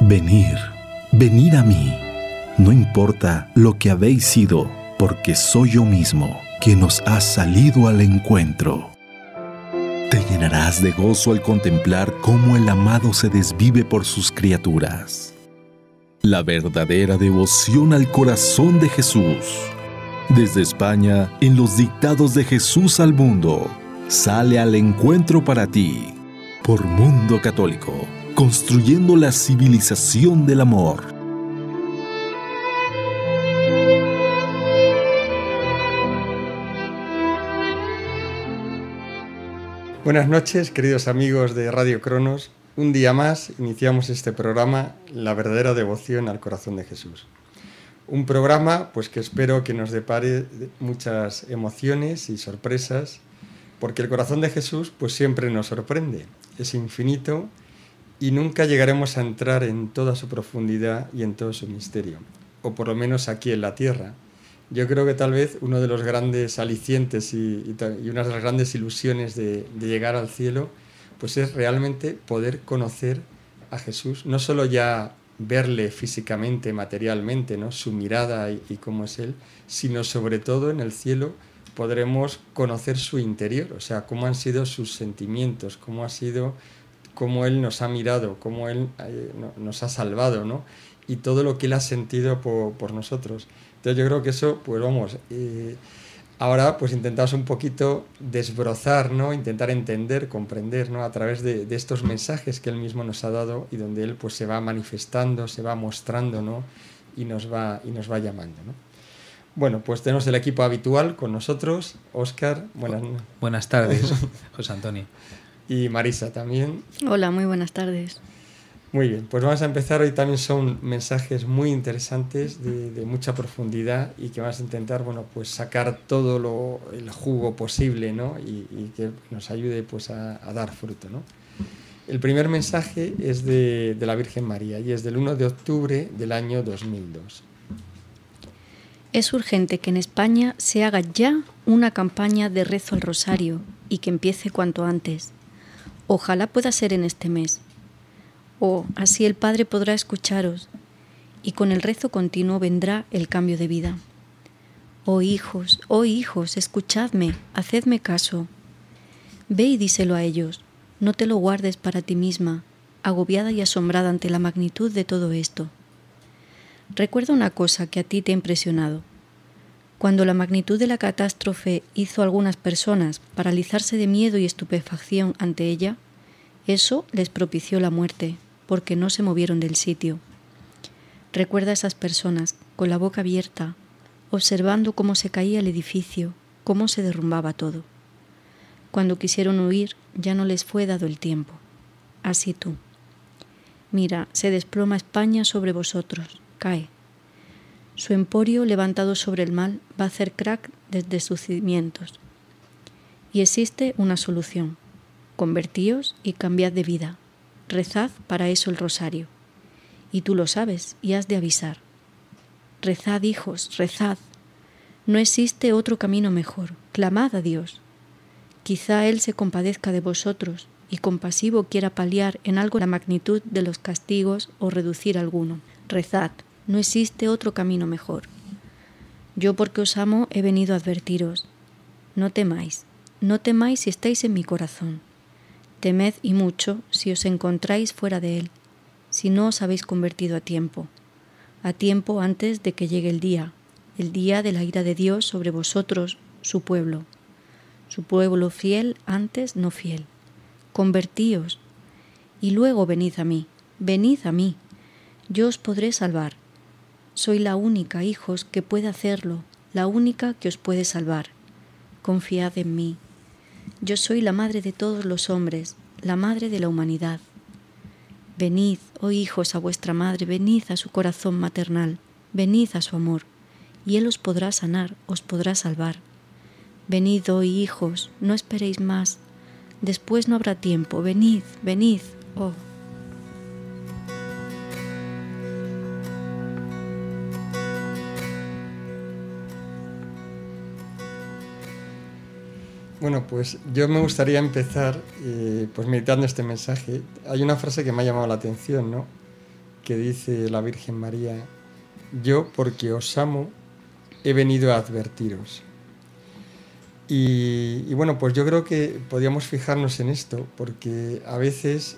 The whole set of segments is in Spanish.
Venid, venid a mí, no importa lo que habéis sido, porque soy yo mismo quien os ha salido al encuentro. Te llenarás de gozo al contemplar cómo el amado se desvive por sus criaturas. La verdadera devoción al corazón de Jesús. Desde España, en los dictados de Jesús al mundo, sale al encuentro para ti, por Mundo Católico, construyendo la civilización del amor. Buenas noches, queridos amigos de Radio Cronos. Un día más iniciamos este programa, La verdadera devoción al corazón de Jesús. Un programa pues que espero que nos depare muchas emociones y sorpresas, porque el corazón de Jesús pues siempre nos sorprende, es infinito y nunca llegaremos a entrar en toda su profundidad y en todo su misterio, o por lo menos aquí en la tierra. Yo creo que tal vez uno de los grandes alicientes y una de las grandes ilusiones de llegar al cielo pues es realmente poder conocer a Jesús, no solo ya verle físicamente, materialmente, ¿no?, su mirada y cómo es Él, sino sobre todo en el cielo podremos conocer su interior, o sea, cómo han sido sus sentimientos, cómo Él nos ha mirado, cómo Él nos ha salvado, ¿no?, y todo lo que Él ha sentido por nosotros. Entonces yo creo que eso, pues vamos, ahora pues intentamos un poquito desbrozar, ¿no?, intentar entender, comprender, ¿no?, a través de estos mensajes que Él mismo nos ha dado y donde Él pues se va manifestando, se va mostrando, ¿no?, y nos va llamando, ¿no? Bueno, pues tenemos el equipo habitual con nosotros, Óscar, buenas tardes, José Antonio. Y Marisa también. Hola, muy buenas tardes. Muy bien, pues vamos a empezar. Hoy también son mensajes muy interesantes, de mucha profundidad y que vamos a intentar, bueno, pues sacar todo el jugo posible, ¿no?, y que nos ayude pues a dar fruto, ¿no? El primer mensaje es de la Virgen María y es del 1 de octubre del año 2002. Es urgente que en España se haga ya una campaña de rezo al rosario y que empiece cuanto antes. Ojalá pueda ser en este mes. Así el Padre podrá escucharos, y con el rezo continuo vendrá el cambio de vida. Oh hijos, escuchadme, hacedme caso. Ve y díselo a ellos, no te lo guardes para ti misma, agobiada y asombrada ante la magnitud de todo esto. Recuerda una cosa que a ti te ha impresionado. Cuando la magnitud de la catástrofe hizo a algunas personas paralizarse de miedo y estupefacción ante ella, eso les propició la muerte, porque no se movieron del sitio. Recuerda a esas personas, con la boca abierta, observando cómo se caía el edificio, cómo se derrumbaba todo. Cuando quisieron huir, ya no les fue dado el tiempo. Así tú. Mira, se desploma España sobre vosotros, cae. Su emporio, levantado sobre el mal, va a hacer crack desde sus cimientos. Y existe una solución. Convertíos y cambiad de vida. Rezad para eso el rosario. Y tú lo sabes y has de avisar. Rezad, hijos, rezad. No existe otro camino mejor. Clamad a Dios. Quizá Él se compadezca de vosotros y compasivo quiera paliar en algo la magnitud de los castigos o reducir alguno. Rezad. No existe otro camino mejor. Yo, porque os amo, he venido a advertiros. No temáis. No temáis si estáis en mi corazón. Temed y mucho si os encontráis fuera de él, si no os habéis convertido a tiempo antes de que llegue el día de la ira de Dios sobre vosotros, su pueblo fiel, antes no fiel. Convertíos, y luego venid a mí, yo os podré salvar. Soy la única, hijos, que puede hacerlo, la única que os puede salvar. Confiad en mí. Yo soy la madre de todos los hombres, la madre de la humanidad. Venid, oh hijos, a vuestra madre, venid a su corazón maternal, venid a su amor, y Él os podrá sanar, os podrá salvar. Venid, oh hijos, no esperéis más, después no habrá tiempo, venid, oh. Bueno, pues yo me gustaría empezar pues meditando este mensaje. Hay una frase que me ha llamado la atención, ¿no?, que dice la Virgen María: yo, porque os amo, he venido a advertiros. Y bueno, pues yo creo que podríamos fijarnos en esto, porque a veces,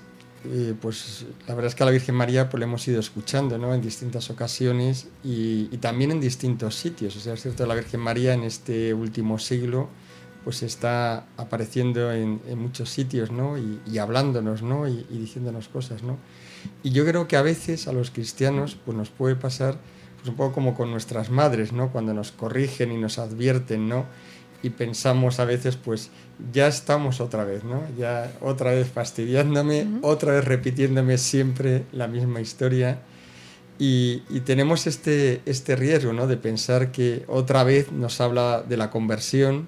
pues la verdad es que a la Virgen María pues la hemos ido escuchando, ¿no?, en distintas ocasiones y también en distintos sitios. O sea, es cierto, la Virgen María en este último siglo pues está apareciendo en muchos sitios, ¿no?, y hablándonos, ¿no?, y diciéndonos cosas, ¿no? Y yo creo que a veces a los cristianos pues nos puede pasar pues un poco como con nuestras madres, ¿no?, cuando nos corrigen y nos advierten, ¿no?, y pensamos a veces, pues ya estamos otra vez, ¿no?, ya otra vez fastidiándome, otra vez repitiéndome siempre la misma historia, y tenemos este riesgo, ¿no?, de pensar que otra vez nos habla de la conversión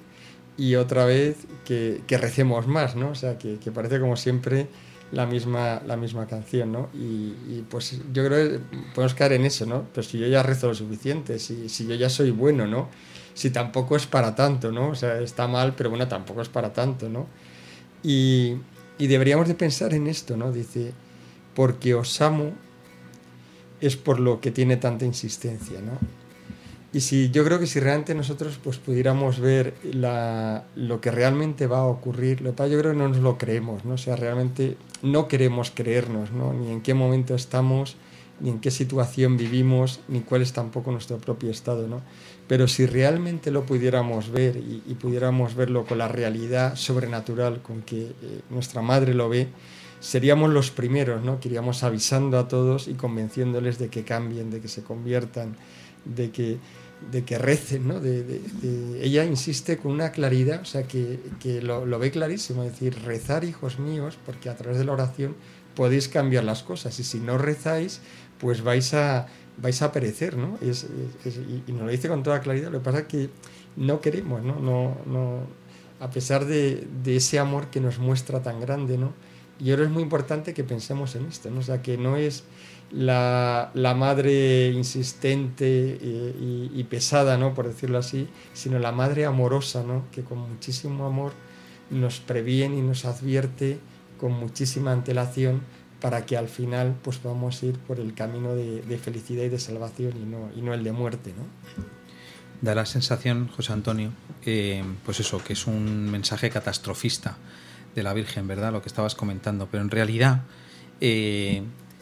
y otra vez que recemos más, ¿no? O sea, que parece como siempre la misma canción, ¿no? Y pues yo creo que podemos caer en eso, ¿no? Pero si yo ya rezo lo suficiente, si yo ya soy bueno, ¿no?, si tampoco es para tanto, ¿no? O sea, está mal, pero bueno, tampoco es para tanto, ¿no? Y deberíamos de pensar en esto, ¿no? Dice, porque os amo es por lo que tiene tanta insistencia, ¿no? Y yo creo que si realmente nosotros pues pudiéramos ver lo que realmente va a ocurrir, yo creo que no nos lo creemos, ¿no? O sea, realmente no queremos creernos, ¿no?, ni en qué momento estamos, ni en qué situación vivimos, ni cuál es tampoco nuestro propio estado, ¿no? Pero si realmente lo pudiéramos ver y pudiéramos verlo con la realidad sobrenatural con que nuestra madre lo ve, seríamos los primeros, ¿no?, que iríamos avisando a todos y convenciéndoles de que cambien, de que se conviertan, de que recen, ¿no? Ella insiste con una claridad, o sea, que lo ve clarísimo, es decir, rezar, hijos míos, porque a través de la oración podéis cambiar las cosas, y si no rezáis, pues vais a perecer, ¿no? Y nos lo dice con toda claridad. Lo que pasa es que no queremos, ¿no? A pesar de ese amor que nos muestra tan grande, ¿no? Y ahora es muy importante que pensemos en esto, ¿no? O sea, que no es la madre insistente y pesada, ¿no?, por decirlo así, sino la madre amorosa, ¿no?, que con muchísimo amor nos previene y nos advierte con muchísima antelación para que al final pues podamos ir por el camino de felicidad y de salvación y no el de muerte, ¿no? Da la sensación, José Antonio, pues eso, que es un mensaje catastrofista de la Virgen, ¿verdad?, lo que estabas comentando, pero en realidad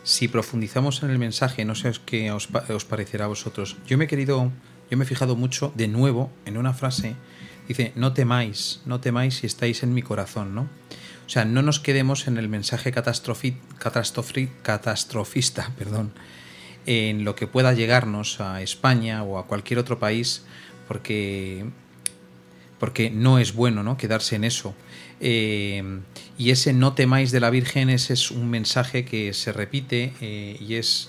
si profundizamos en el mensaje, no sé qué os parecerá a vosotros. Yo me he fijado mucho, de nuevo, en una frase, dice, no temáis si estáis en mi corazón, ¿no? O sea, no nos quedemos en el mensaje catastrofista, en lo que pueda llegarnos a España o a cualquier otro país, porque no es bueno, ¿no?, quedarse en eso. Y ese no temáis de la Virgen, ese es un mensaje que se repite y es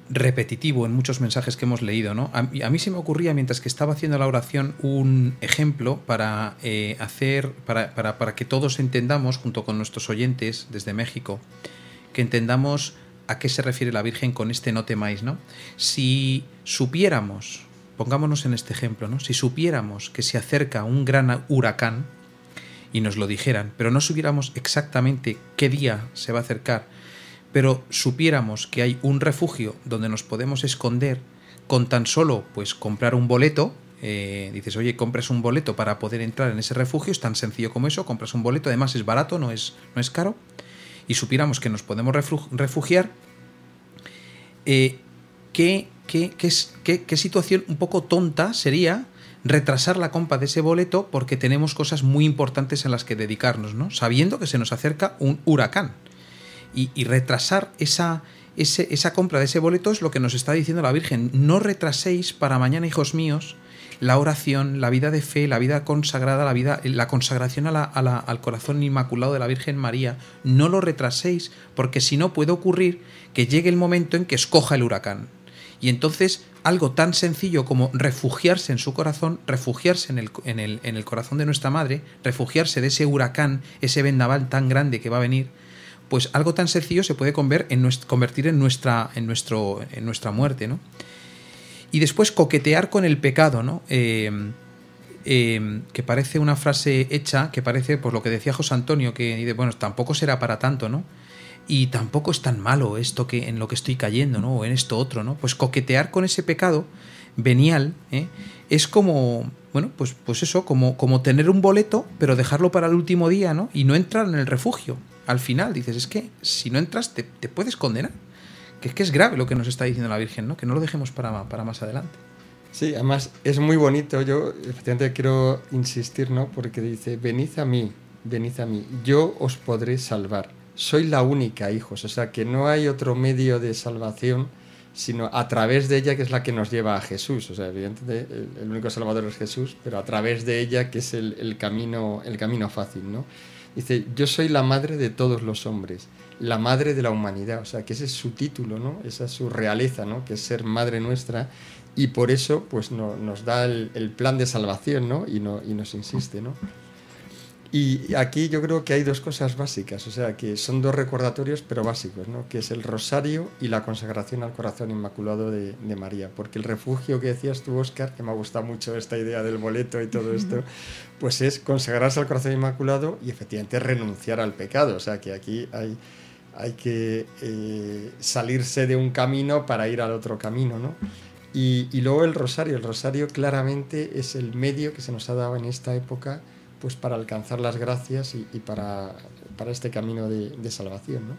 repetitivo en muchos mensajes que hemos leído, ¿no? A mí se me ocurría, mientras que estaba haciendo la oración, un ejemplo para que todos entendamos, junto con nuestros oyentes desde México, que entendamos a qué se refiere la Virgen con este no temáis, ¿no? Si supiéramos, pongámonos en este ejemplo, ¿no?, si supiéramos que se acerca un gran huracán y nos lo dijeran, pero no supiéramos exactamente qué día se va a acercar, pero supiéramos que hay un refugio donde nos podemos esconder con tan solo pues comprar un boleto, dices, oye, compras un boleto para poder entrar en ese refugio, es tan sencillo como eso, compras un boleto, además es barato, no es caro, y supiéramos que nos podemos refugiar, ¿qué situación un poco tonta sería retrasar la compra de ese boleto porque tenemos cosas muy importantes en las que dedicarnos, ¿no?, sabiendo que se nos acerca un huracán? Y retrasar esa compra de ese boleto es lo que nos está diciendo la Virgen. No retraséis para mañana, hijos míos, la oración, la vida de fe, la vida consagrada, la consagración al corazón inmaculado de la Virgen María. No lo retraséis, porque si no puede ocurrir que llegue el momento en que escoja el huracán. Y entonces algo tan sencillo como refugiarse en su corazón, refugiarse en el corazón de nuestra Madre, refugiarse de ese huracán, ese vendaval tan grande que va a venir, pues algo tan sencillo se puede convertir en nuestra muerte, ¿no? Y después coquetear con el pecado, ¿no? Que parece una frase hecha, que parece pues lo que decía José Antonio, que bueno, tampoco será para tanto, ¿no? y tampoco es tan malo esto que en lo que estoy cayendo, ¿no? O en esto otro, ¿no? Pues coquetear con ese pecado venial, es como, bueno, pues eso, como tener un boleto, pero dejarlo para el último día, ¿no? Y no entrar en el refugio. Al final dices, es que si no entras te puedes condenar. Que es grave lo que nos está diciendo la Virgen, ¿no? Que no lo dejemos para más adelante. Sí, además es muy bonito. Yo efectivamente quiero insistir, ¿no? Porque dice, venid a mí, yo os podré salvar. Soy la única, hijos. O sea, que no hay otro medio de salvación sino a través de ella, que es la que nos lleva a Jesús. O sea, evidentemente el único salvador es Jesús, pero a través de ella, que es el camino fácil, ¿no? Dice, yo soy la madre de todos los hombres, la madre de la humanidad. O sea, que ese es su título, ¿no? Esa es su realeza, ¿no? Que es ser madre nuestra, y por eso pues nos da el plan de salvación, ¿no? Y nos insiste, ¿no? Y aquí yo creo que hay dos cosas básicas, o sea, que son dos recordatorios pero básicos, ¿no? Que es el rosario y la consagración al corazón inmaculado de María. Porque el refugio que decías tú, Óscar, que me ha gustado mucho esta idea del boleto y todo esto, pues es consagrarse al corazón inmaculado y efectivamente renunciar al pecado. O sea, que aquí hay que salirse de un camino para ir al otro camino, ¿no? Y luego el rosario claramente es el medio que se nos ha dado en esta época, pues para alcanzar las gracias y para este camino de salvación, ¿no?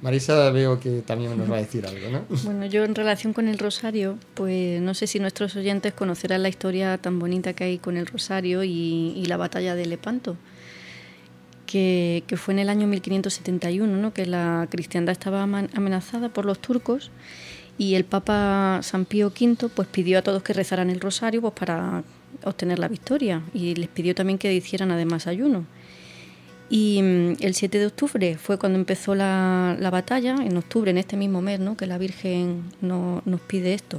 Marisa, veo que también nos va a decir algo, ¿no? Bueno, yo en relación con el rosario, pues no sé si nuestros oyentes conocerán la historia tan bonita que hay con el rosario y la batalla de Lepanto, que fue en el año 1571, ¿no? Que la cristiandad estaba amenazada por los turcos, y el Papa San Pío V pues pidió a todos que rezaran el rosario pues para obtener la victoria, y les pidió también que hicieran además ayuno. Y el 7 de octubre fue cuando empezó la batalla, en octubre, en este mismo mes, ¿no? Que la Virgen nos pide esto.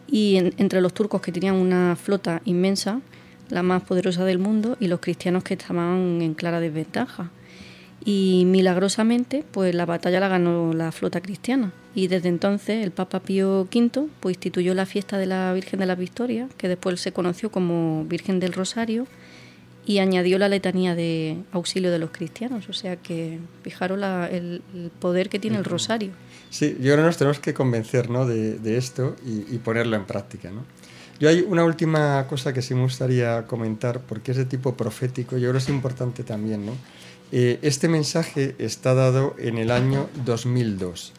Y entre los turcos, que tenían una flota inmensa, la más poderosa del mundo, y los cristianos, que estaban en clara desventaja. Y milagrosamente pues la batalla la ganó la flota cristiana, y desde entonces el Papa Pío V pues instituyó la fiesta de la Virgen de las Victorias, que después se conoció como Virgen del Rosario, y añadió la letanía de auxilio de los cristianos. O sea que fijaros el poder que tiene el rosario. Sí, yo creo que nos tenemos que convencer, ¿no? de esto y ponerlo en práctica, ¿no? Yo hay una última cosa que sí me gustaría comentar, porque es de tipo profético, yo creo que es importante también, ¿no? Este mensaje está dado en el año 2002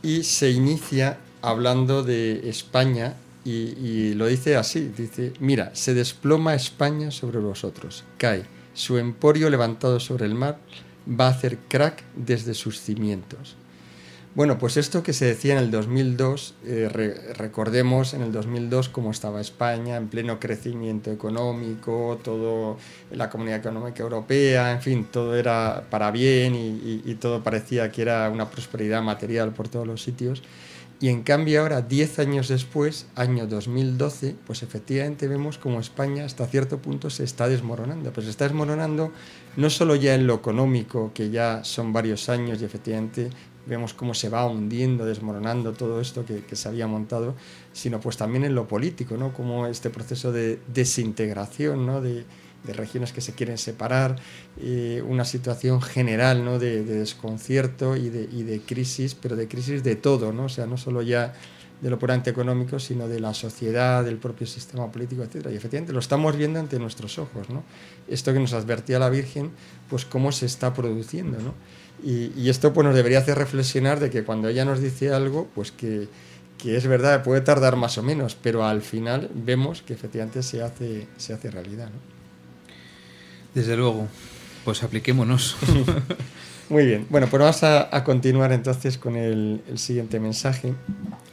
y se inicia hablando de España, y lo dice así, dice, mira, se desploma España sobre vosotros, cae, su emporio levantado sobre el mar va a hacer crack desde sus cimientos. Bueno, pues esto que se decía en el 2002, recordemos en el 2002 cómo estaba España, en pleno crecimiento económico, todo la Comunidad Económica Europea, en fin, todo era para bien y todo parecía que era una prosperidad material por todos los sitios. Y en cambio ahora, 10 años después, año 2012, pues efectivamente vemos como España hasta cierto punto se está desmoronando. Pues se está desmoronando no solo ya en lo económico, que ya son varios años y efectivamente vemos cómo se va hundiendo, desmoronando todo esto que se había montado, sino pues también en lo político, ¿no? Como este proceso de desintegración, ¿no? de regiones que se quieren separar, una situación general, ¿no? de desconcierto y de crisis, pero de crisis de todo, ¿no? O sea, no solo ya de lo puramente económico, sino de la sociedad, del propio sistema político, etc. Y efectivamente lo estamos viendo ante nuestros ojos, ¿no? Esto que nos advertía la Virgen, pues cómo se está produciendo, ¿no? Y esto pues nos debería hacer reflexionar de que cuando ella nos dice algo, pues que es verdad, puede tardar más o menos, pero al final vemos que efectivamente se hace realidad, ¿no? Desde luego, pues apliquémonos. Muy bien, bueno, pues vamos a continuar entonces con el siguiente mensaje.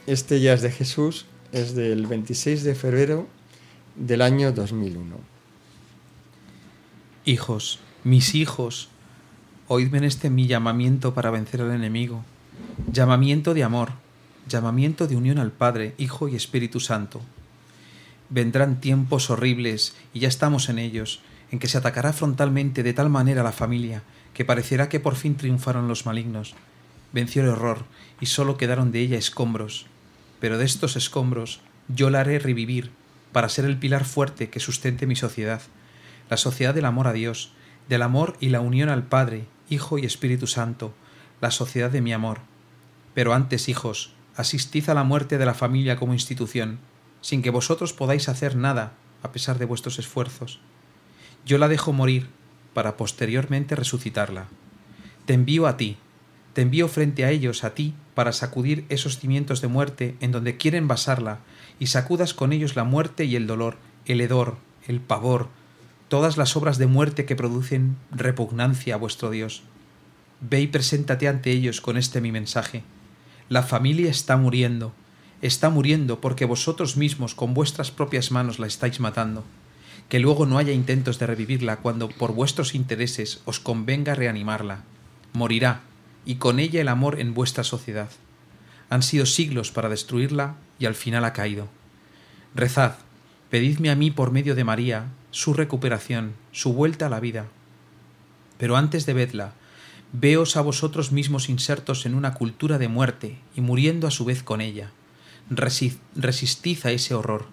Este ya es de Jesús, es del 26 de febrero del año 2001. Hijos, mis hijos, oídme en este mi llamamiento para vencer al enemigo. Llamamiento de amor, llamamiento de unión al Padre, Hijo y Espíritu Santo. Vendrán tiempos horribles, y ya estamos en ellos, en que se atacará frontalmente de tal manera a la familia que parecerá que por fin triunfaron los malignos. Venció el horror y solo quedaron de ella escombros. Pero de estos escombros yo la haré revivir para ser el pilar fuerte que sustente mi sociedad, la sociedad del amor a Dios, del amor y la unión al Padre, Hijo y Espíritu Santo, la sociedad de mi amor. Pero antes, hijos, asistid a la muerte de la familia como institución, sin que vosotros podáis hacer nada a pesar de vuestros esfuerzos. Yo la dejo morir para posteriormente resucitarla. Te envío a ti, te envío frente a ellos, a ti, para sacudir esos cimientos de muerte en donde quieren basarla, y sacudas con ellos la muerte y el dolor, el hedor, el pavor, todas las obras de muerte que producen repugnancia a vuestro Dios. Ve y preséntate ante ellos con este mi mensaje. La familia está muriendo porque vosotros mismos con vuestras propias manos la estáis matando. Que luego no haya intentos de revivirla cuando por vuestros intereses os convenga reanimarla. Morirá, y con ella el amor en vuestra sociedad. Han sido siglos para destruirla y al final ha caído. Rezad, pedidme a mí por medio de María su recuperación, su vuelta a la vida. Pero antes de vedla, veos a vosotros mismos insertos en una cultura de muerte y muriendo a su vez con ella. Resistid a ese horror.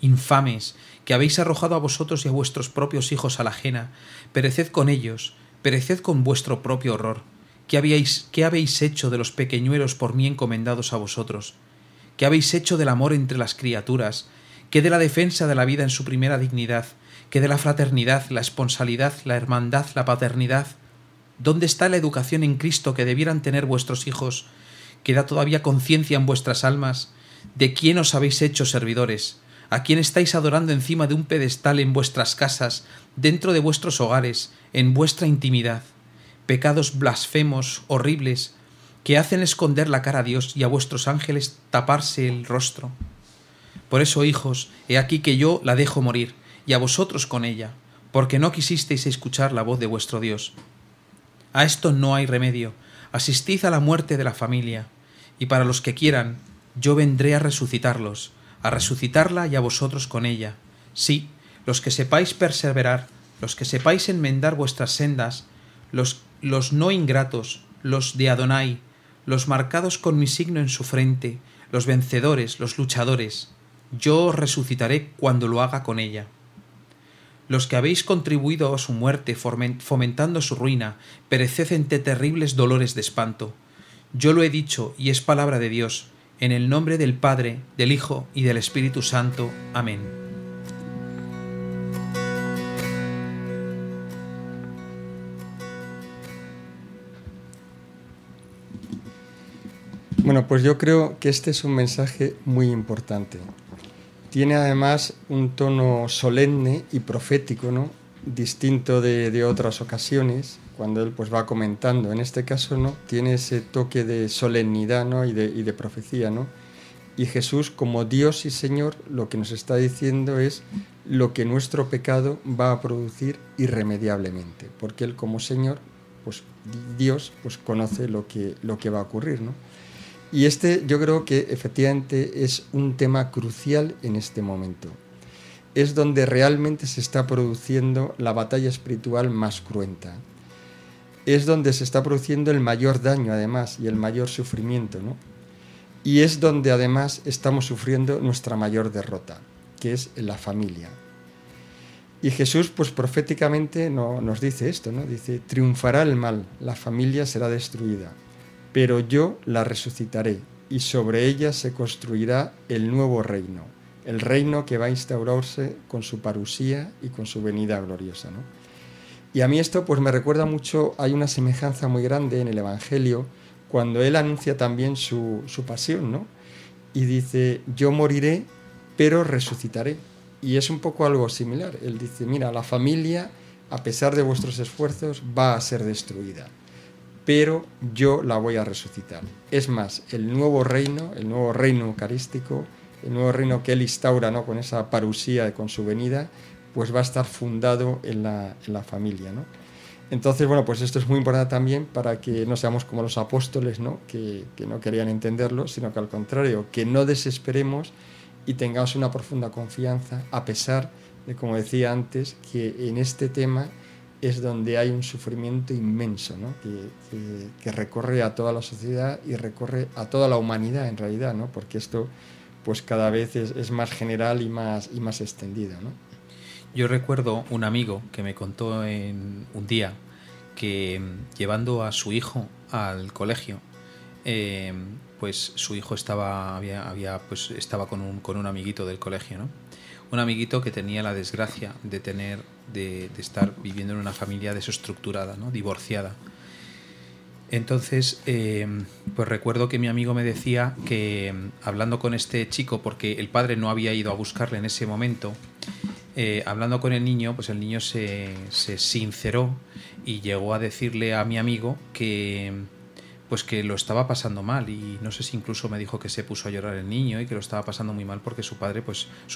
Infames, que habéis arrojado a vosotros y a vuestros propios hijos a la ajena, pereced con ellos, pereced con vuestro propio horror. ¿Qué habéis hecho de los pequeñuelos por mí encomendados a vosotros? ¿Qué habéis hecho del amor entre las criaturas? ¿Qué de la defensa de la vida en su primera dignidad? ¿Qué de la fraternidad, la esponsalidad, la hermandad, la paternidad? ¿Dónde está la educación en Cristo que debieran tener vuestros hijos? ¿Queda todavía conciencia en vuestras almas? ¿De quién os habéis hecho servidores? ¿A quién estáis adorando encima de un pedestal en vuestras casas, dentro de vuestros hogares, en vuestra intimidad? Pecados blasfemos, horribles, que hacen esconder la cara a Dios y a vuestros ángeles taparse el rostro. Por eso, hijos, he aquí que yo la dejo morir, y a vosotros con ella, porque no quisisteis escuchar la voz de vuestro Dios. A esto no hay remedio, asistid a la muerte de la familia, y para los que quieran, yo vendré a resucitarlos, a resucitarla y a vosotros con ella. Sí, los que sepáis perseverar, los que sepáis enmendar vuestras sendas, los no ingratos, los de Adonai, los marcados con mi signo en su frente, los vencedores, los luchadores, yo os resucitaré cuando lo haga con ella. Los que habéis contribuido a su muerte fomentando su ruina, pereced entre terribles dolores de espanto. Yo lo he dicho y es palabra de Dios, en el nombre del Padre, del Hijo y del Espíritu Santo. Amén. Bueno, pues yo creo que este es un mensaje muy importante. Tiene además un tono solemne y profético, ¿no? Distinto de otras ocasiones, cuando él pues va comentando. En este caso, ¿no? Tiene ese toque de solemnidad, ¿no? y de profecía, ¿no? Y Jesús, como Dios y Señor, lo que nos está diciendo es lo que nuestro pecado va a producir irremediablemente, porque Él como Señor, pues Dios, pues conoce lo que va a ocurrir, ¿no? Y yo creo que efectivamente es un tema crucial en este momento. Es donde realmente se está produciendo la batalla espiritual más cruenta. Es donde se está produciendo el mayor daño, además, y el mayor sufrimiento, ¿no? Y es donde, además, estamos sufriendo nuestra mayor derrota, que es en la familia. Y Jesús, pues proféticamente nos dice esto, ¿no? Dice, triunfará el mal, la familia será destruida, pero yo la resucitaré, y sobre ella se construirá el nuevo reino, el reino que va a instaurarse con su parusía y con su venida gloriosa, ¿no? Y a mí esto pues me recuerda mucho, hay una semejanza muy grande en el Evangelio, cuando él anuncia también su pasión, ¿no? Y dice, yo moriré, pero resucitaré. Y es un poco algo similar. Él dice, mira, la familia, a pesar de vuestros esfuerzos, va a ser destruida, pero yo la voy a resucitar. Es más, el nuevo reino eucarístico, el nuevo reino que él instaura, ¿no? Con esa parusía, con su venida, pues va a estar fundado en la familia, ¿no? Entonces, bueno, pues esto es muy importante también para que no seamos como los apóstoles, ¿no? Que no querían entenderlo, sino que al contrario, que no desesperemos y tengamos una profunda confianza, a pesar de, como decía antes, que en este tema es donde hay un sufrimiento inmenso, ¿no? que recorre a toda la sociedad y recorre a toda la humanidad en realidad, ¿no? Porque esto pues cada vez es más general y más extendido, ¿no? Yo recuerdo un amigo que me contó en un día que llevando a su hijo al colegio, pues su hijo estaba con un amiguito del colegio, ¿no? Un amiguito que tenía la desgracia de estar viviendo en una familia desestructurada, ¿no? Divorciada. Entonces, pues recuerdo que mi amigo me decía que, hablando con este chico, porque el padre no había ido a buscarle en ese momento, hablando con el niño, pues el niño se sinceró y llegó a decirle a mi amigo que lo estaba pasando mal, y no sé si incluso me dijo que se puso a llorar el niño y que lo estaba pasando muy mal porque sus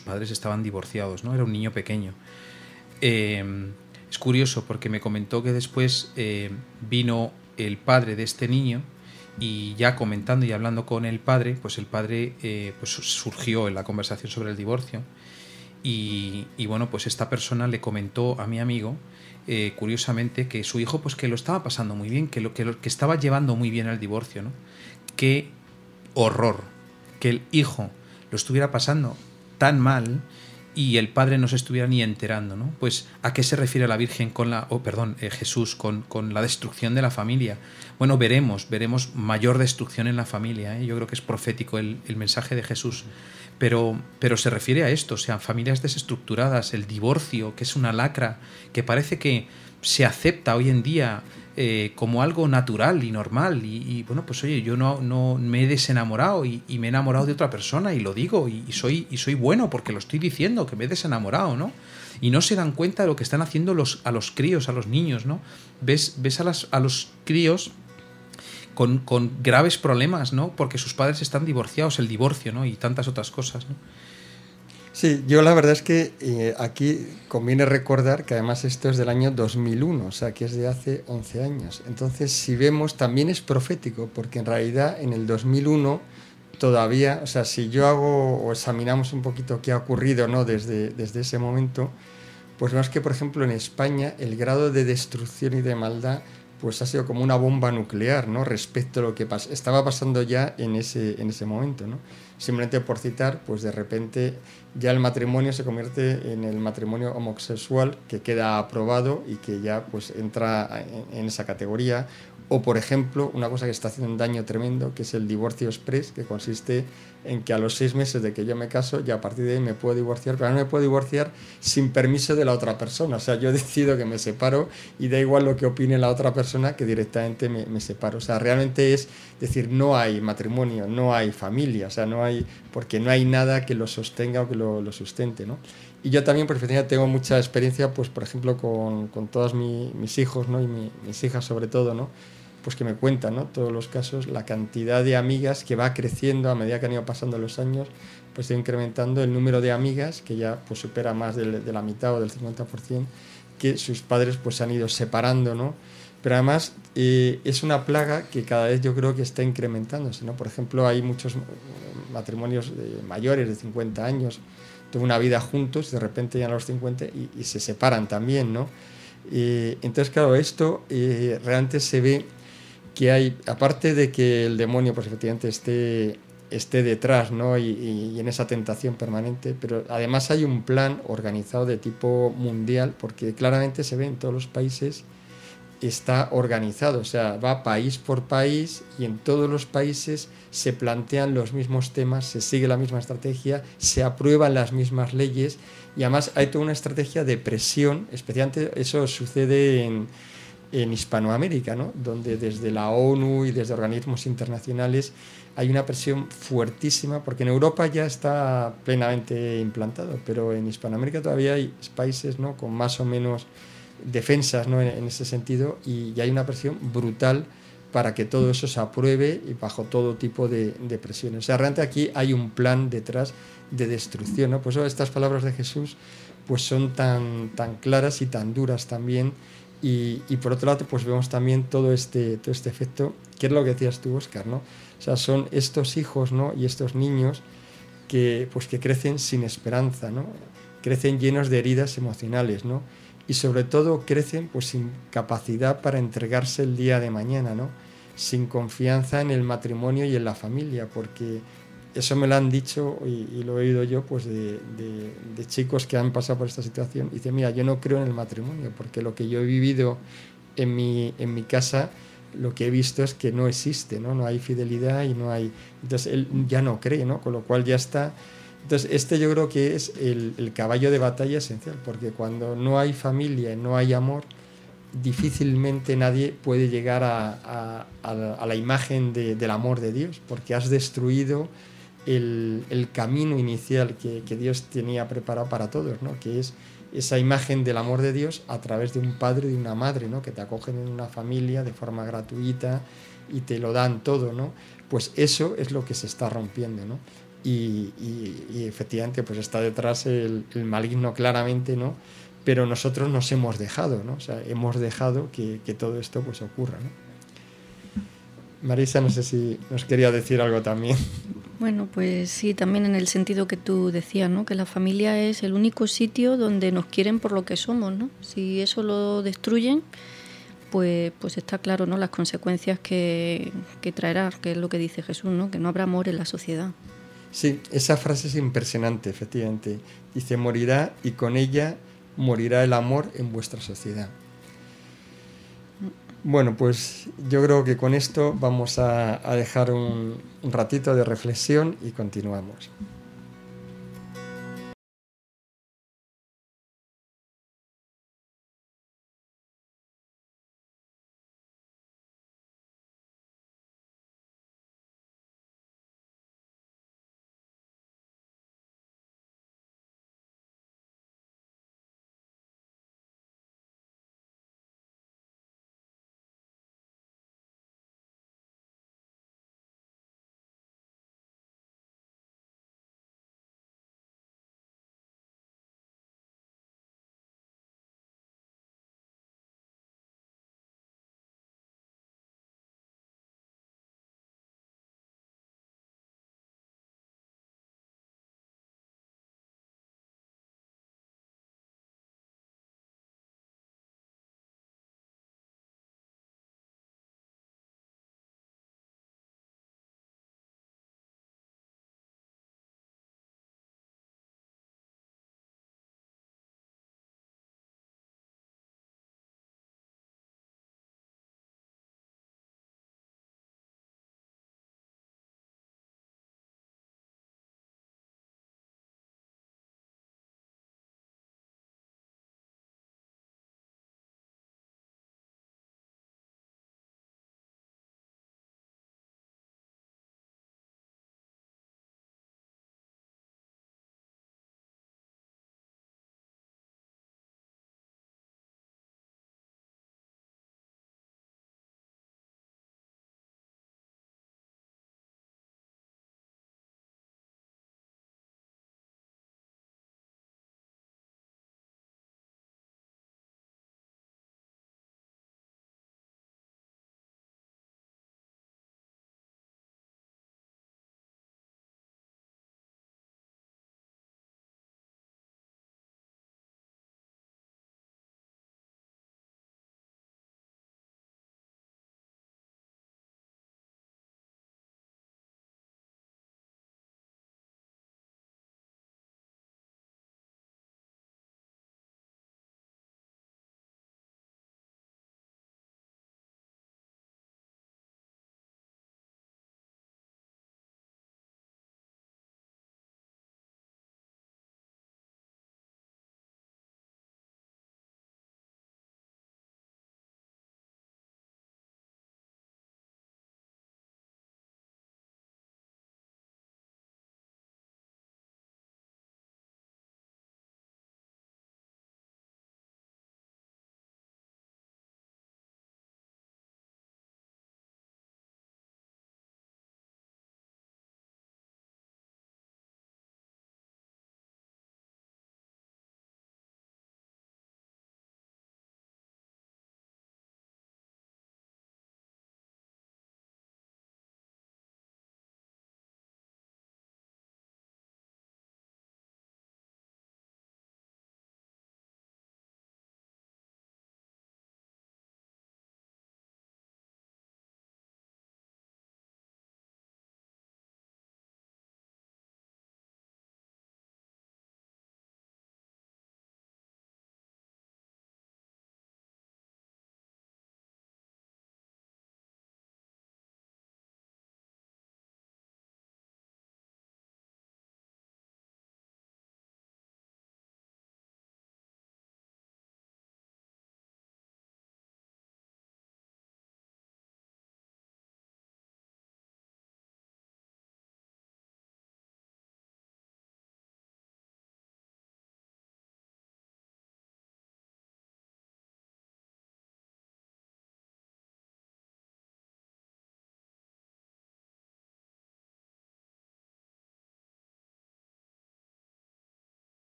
padres estaban divorciados, ¿no? Era un niño pequeño. Es curioso porque me comentó que después vino el padre de este niño, y ya comentando y hablando con el padre, pues el padre pues surgió en la conversación sobre el divorcio, y bueno, pues esta persona le comentó a mi amigo, curiosamente, que su hijo pues que lo estaba pasando muy bien, que estaba llevando muy bien el divorcio, ¿no? Qué horror que el hijo lo estuviera pasando tan mal y el padre no se estuviera ni enterando, ¿no? Pues ¿a qué se refiere la Virgen Jesús con la destrucción de la familia? Bueno, veremos mayor destrucción en la familia, ¿eh? Yo creo que es profético el mensaje de Jesús, pero se refiere a esto, o sea, familias desestructuradas, el divorcio, que es una lacra, que parece que se acepta hoy en día como algo natural y normal, y bueno, pues oye, yo no me he desenamorado y me he enamorado de otra persona, y lo digo, y soy bueno porque lo estoy diciendo, que me he desenamorado, ¿no? Y no se dan cuenta de lo que están haciendo a los críos, a los niños, ¿no? Ves a los críos con graves problemas, ¿no? Porque sus padres están divorciados, el divorcio, ¿no? Y tantas otras cosas, ¿no? Sí, yo la verdad es que aquí conviene recordar que además esto es del año 2001, o sea que es de hace 11 años. Entonces, si vemos, también es profético, porque en realidad en el 2001 todavía, o sea, si yo hago o examinamos un poquito qué ha ocurrido, ¿no? desde ese momento, pues vemos que, por ejemplo, en España el grado de destrucción y de maldad pues ha sido como una bomba nuclear, ¿no? Respecto a lo que estaba pasando ya en ese momento, ¿no? Simplemente por citar, pues de repente ya el matrimonio se convierte en el matrimonio homosexual, que queda aprobado y que ya pues entra en esa categoría. O, por ejemplo, una cosa que está haciendo un daño tremendo, que es el divorcio express, que consiste en que a los 6 meses de que yo me caso, ya a partir de ahí me puedo divorciar, pero no me puedo divorciar sin permiso de la otra persona. O sea, yo decido que me separo y da igual lo que opine la otra persona, que directamente me separo. O sea, realmente es decir, no hay matrimonio, no hay familia, o sea, no hay, porque no hay nada que lo sostenga o que lo sustente, ¿no? Y yo también, por efectivamente, tengo mucha experiencia, pues, por ejemplo, con todos mis hijos, ¿no? Y mis hijas sobre todo, ¿no? Pues que me cuentan, ¿no? Todos los casos, la cantidad de amigas que va creciendo a medida que han ido pasando los años, pues está incrementando el número de amigas, que ya pues supera más de la mitad o del 50%, que sus padres pues se han ido separando, ¿no? Pero además es una plaga que cada vez yo creo que está incrementándose, ¿no? Por ejemplo, hay muchos matrimonios mayores de 50 años, toda una vida juntos, de repente llegan a los 50 y se separan también, ¿no? Entonces, claro, esto realmente se ve que hay, aparte de que el demonio pues efectivamente esté detrás, ¿no? y en esa tentación permanente, pero además hay un plan organizado de tipo mundial, porque claramente se ve en todos los países, está organizado, o sea, va país por país y en todos los países se plantean los mismos temas, se sigue la misma estrategia, se aprueban las mismas leyes, y además hay toda una estrategia de presión, especialmente eso sucede en Hispanoamérica, ¿no? Donde desde la ONU y desde organismos internacionales hay una presión fuertísima, porque en Europa ya está plenamente implantado, pero en Hispanoamérica todavía hay países, ¿no? Con más o menos defensas, ¿no? en ese sentido, y hay una presión brutal para que todo eso se apruebe y bajo todo tipo de presiones. O sea, realmente aquí hay un plan detrás de destrucción, ¿no? Pues estas palabras de Jesús pues son tan claras y tan duras también. Y por otro lado, pues vemos también todo este efecto, que es lo que decías tú, Óscar, ¿no? O sea, son estos hijos, ¿no? Y estos niños que crecen sin esperanza, ¿no? Crecen llenos de heridas emocionales, ¿no? Y sobre todo crecen pues sin capacidad para entregarse el día de mañana, ¿no? Sin confianza en el matrimonio y en la familia, porque eso me lo han dicho y lo he oído yo pues de chicos que han pasado por esta situación. Y dicen, mira, yo no creo en el matrimonio, porque lo que yo he vivido en mi casa lo que he visto es que no existe, ¿no? No hay fidelidad y no hay... Entonces él ya no cree, ¿no? Con lo cual ya está... Entonces este yo creo que es el caballo de batalla esencial, porque cuando no hay familia, no hay amor, difícilmente nadie puede llegar a la imagen del amor de Dios, porque has destruido el camino inicial que Dios tenía preparado para todos, ¿no? Que es esa imagen del amor de Dios a través de un padre y de una madre, ¿no? Que te acogen en una familia de forma gratuita y te lo dan todo, ¿no? Pues eso es lo que se está rompiendo, ¿no? Y efectivamente pues está detrás el maligno claramente, ¿no? Pero nosotros nos hemos dejado, ¿no? O sea, hemos dejado que todo esto pues ocurra, ¿no? Marisa, no sé si nos quería decir algo también. Bueno, pues sí, también en el sentido que tú decías, ¿no? Que la familia es el único sitio donde nos quieren por lo que somos, ¿no? Si eso lo destruyen, pues está claro, ¿no? Las consecuencias que traerá, que es lo que dice Jesús, ¿no? Que no habrá amor en la sociedad. Sí, esa frase es impresionante, efectivamente. Dice, morirá y con ella morirá el amor en vuestra sociedad. Bueno, pues yo creo que con esto vamos a dejar un ratito de reflexión y continuamos.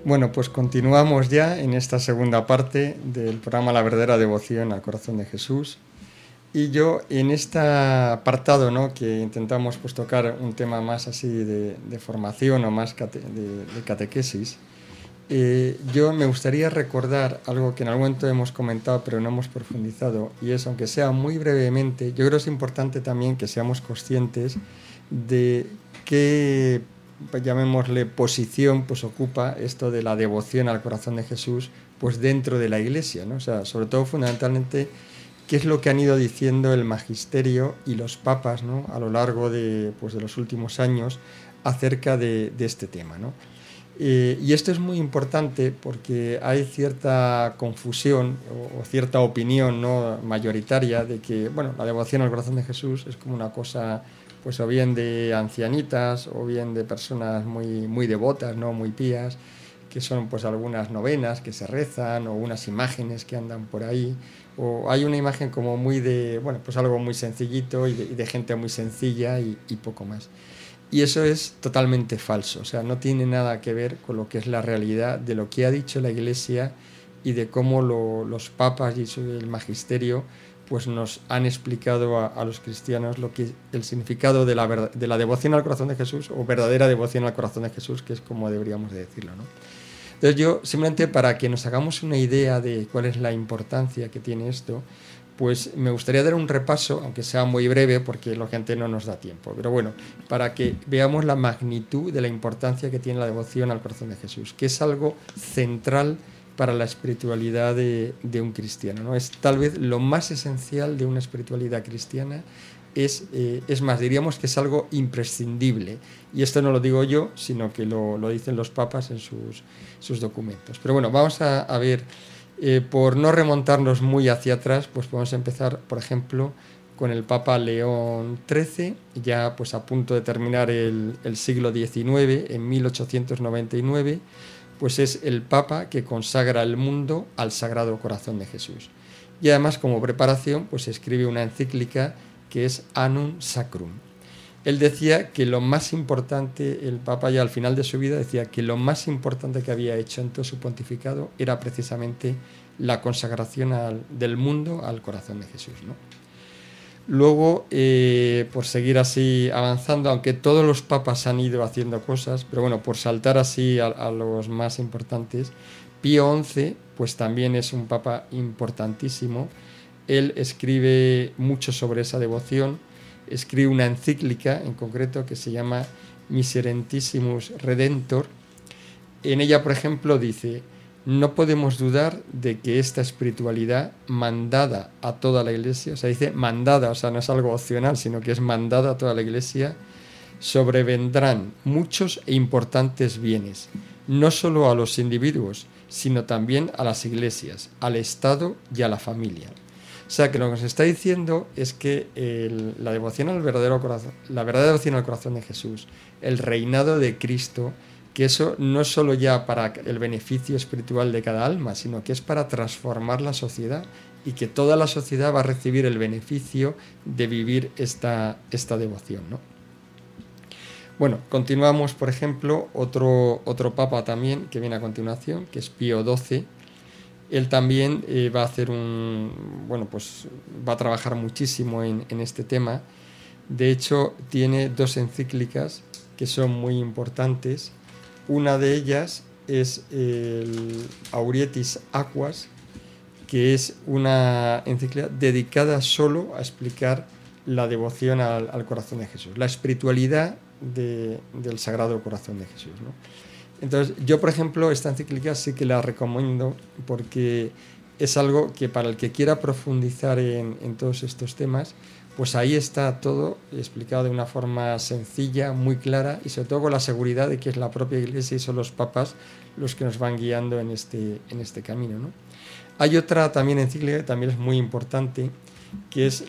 Bueno, pues continuamos ya en esta segunda parte del programa La verdadera devoción al corazón de Jesús. Y yo en este apartado, ¿no?, que intentamos pues tocar un tema más así de formación o más de catequesis, yo me gustaría recordar algo que en algún momento hemos comentado pero no hemos profundizado, y es, aunque sea muy brevemente, yo creo que es importante también que seamos conscientes de qué, pues llamémosle, posición pues ocupa esto de la devoción al corazón de Jesús pues dentro de la Iglesia, ¿no? O sea, sobre todo fundamentalmente qué es lo que han ido diciendo el magisterio y los papas, ¿no?, a lo largo de los últimos años acerca de este tema, ¿no? Y esto es muy importante porque hay cierta confusión o cierta opinión, ¿no?, mayoritaria de que, bueno, la devoción al corazón de Jesús es como una cosa pues o bien de ancianitas o bien de personas muy devotas, ¿no?, muy pías, que son pues algunas novenas que se rezan o unas imágenes que andan por ahí, o hay una imagen como muy de, bueno, pues algo muy sencillito y de gente muy sencilla y poco más. Y eso es totalmente falso, o sea, no tiene nada que ver con lo que es la realidad de lo que ha dicho la Iglesia y de cómo los papas y el magisterio pues nos han explicado a los cristianos lo que el significado de la devoción al corazón de Jesús, o verdadera devoción al corazón de Jesús, que es como deberíamos de decirlo, ¿no? Entonces yo, simplemente para que nos hagamos una idea de cuál es la importancia que tiene esto, pues me gustaría dar un repaso, aunque sea muy breve, porque lógicamente no nos da tiempo, pero bueno, para que veamos la magnitud de la importancia que tiene la devoción al corazón de Jesús, que es algo central para la espiritualidad de un cristiano, ¿no? Es tal vez lo más esencial de una espiritualidad cristiana, es más, diríamos que es algo imprescindible, y esto no lo digo yo, sino que lo dicen los papas en sus documentos. Pero bueno, vamos a ver, por no remontarnos muy hacia atrás, pues podemos empezar, por ejemplo, con el Papa León XIII, ya pues a punto de terminar el siglo XIX, en 1899, pues es el Papa que consagra el mundo al Sagrado Corazón de Jesús. Y además, como preparación, pues escribe una encíclica que es Annum Sacrum. Él decía que lo más importante, el Papa ya al final de su vida decía que lo más importante que había hecho en todo su pontificado era precisamente la consagración del mundo al corazón de Jesús, ¿no? Luego, por seguir así avanzando, aunque todos los papas han ido haciendo cosas, pero bueno, por saltar así a los más importantes, Pío XI pues también es un papa importantísimo. Él escribe mucho sobre esa devoción, escribe una encíclica en concreto que se llama Miserentissimus Redentor. En ella, por ejemplo, dice: no podemos dudar de que esta espiritualidad mandada a toda la Iglesia, o sea, dice mandada, o sea, no es algo opcional, sino que es mandada a toda la Iglesia, sobrevendrán muchos e importantes bienes, no solo a los individuos, sino también a las iglesias, al Estado y a la familia. O sea, que lo que nos está diciendo es que la devoción al verdadero corazón, la verdadera devoción al corazón de Jesús, el reinado de Cristo, que eso no es solo ya para el beneficio espiritual de cada alma, sino que es para transformar la sociedad, y que toda la sociedad va a recibir el beneficio de vivir esta devoción, ¿no? Bueno, continuamos, por ejemplo, otro papa también que viene a continuación, que es Pío XII. Él también va a hacer va a trabajar muchísimo en este tema. De hecho, tiene dos encíclicas que son muy importantes. Una de ellas es el Aurietis Aquas, que es una encíclica dedicada solo a explicar la devoción al corazón de Jesús, la espiritualidad del Sagrado Corazón de Jesús, ¿no? Entonces, yo, por ejemplo, esta encíclica sí que la recomiendo, porque es algo que para el que quiera profundizar en todos estos temas, pues ahí está todo explicado de una forma sencilla, muy clara, y sobre todo con la seguridad de que es la propia Iglesia y son los papas los que nos van guiando en este camino, ¿no? Hay otra también encíclica que también es muy importante, que es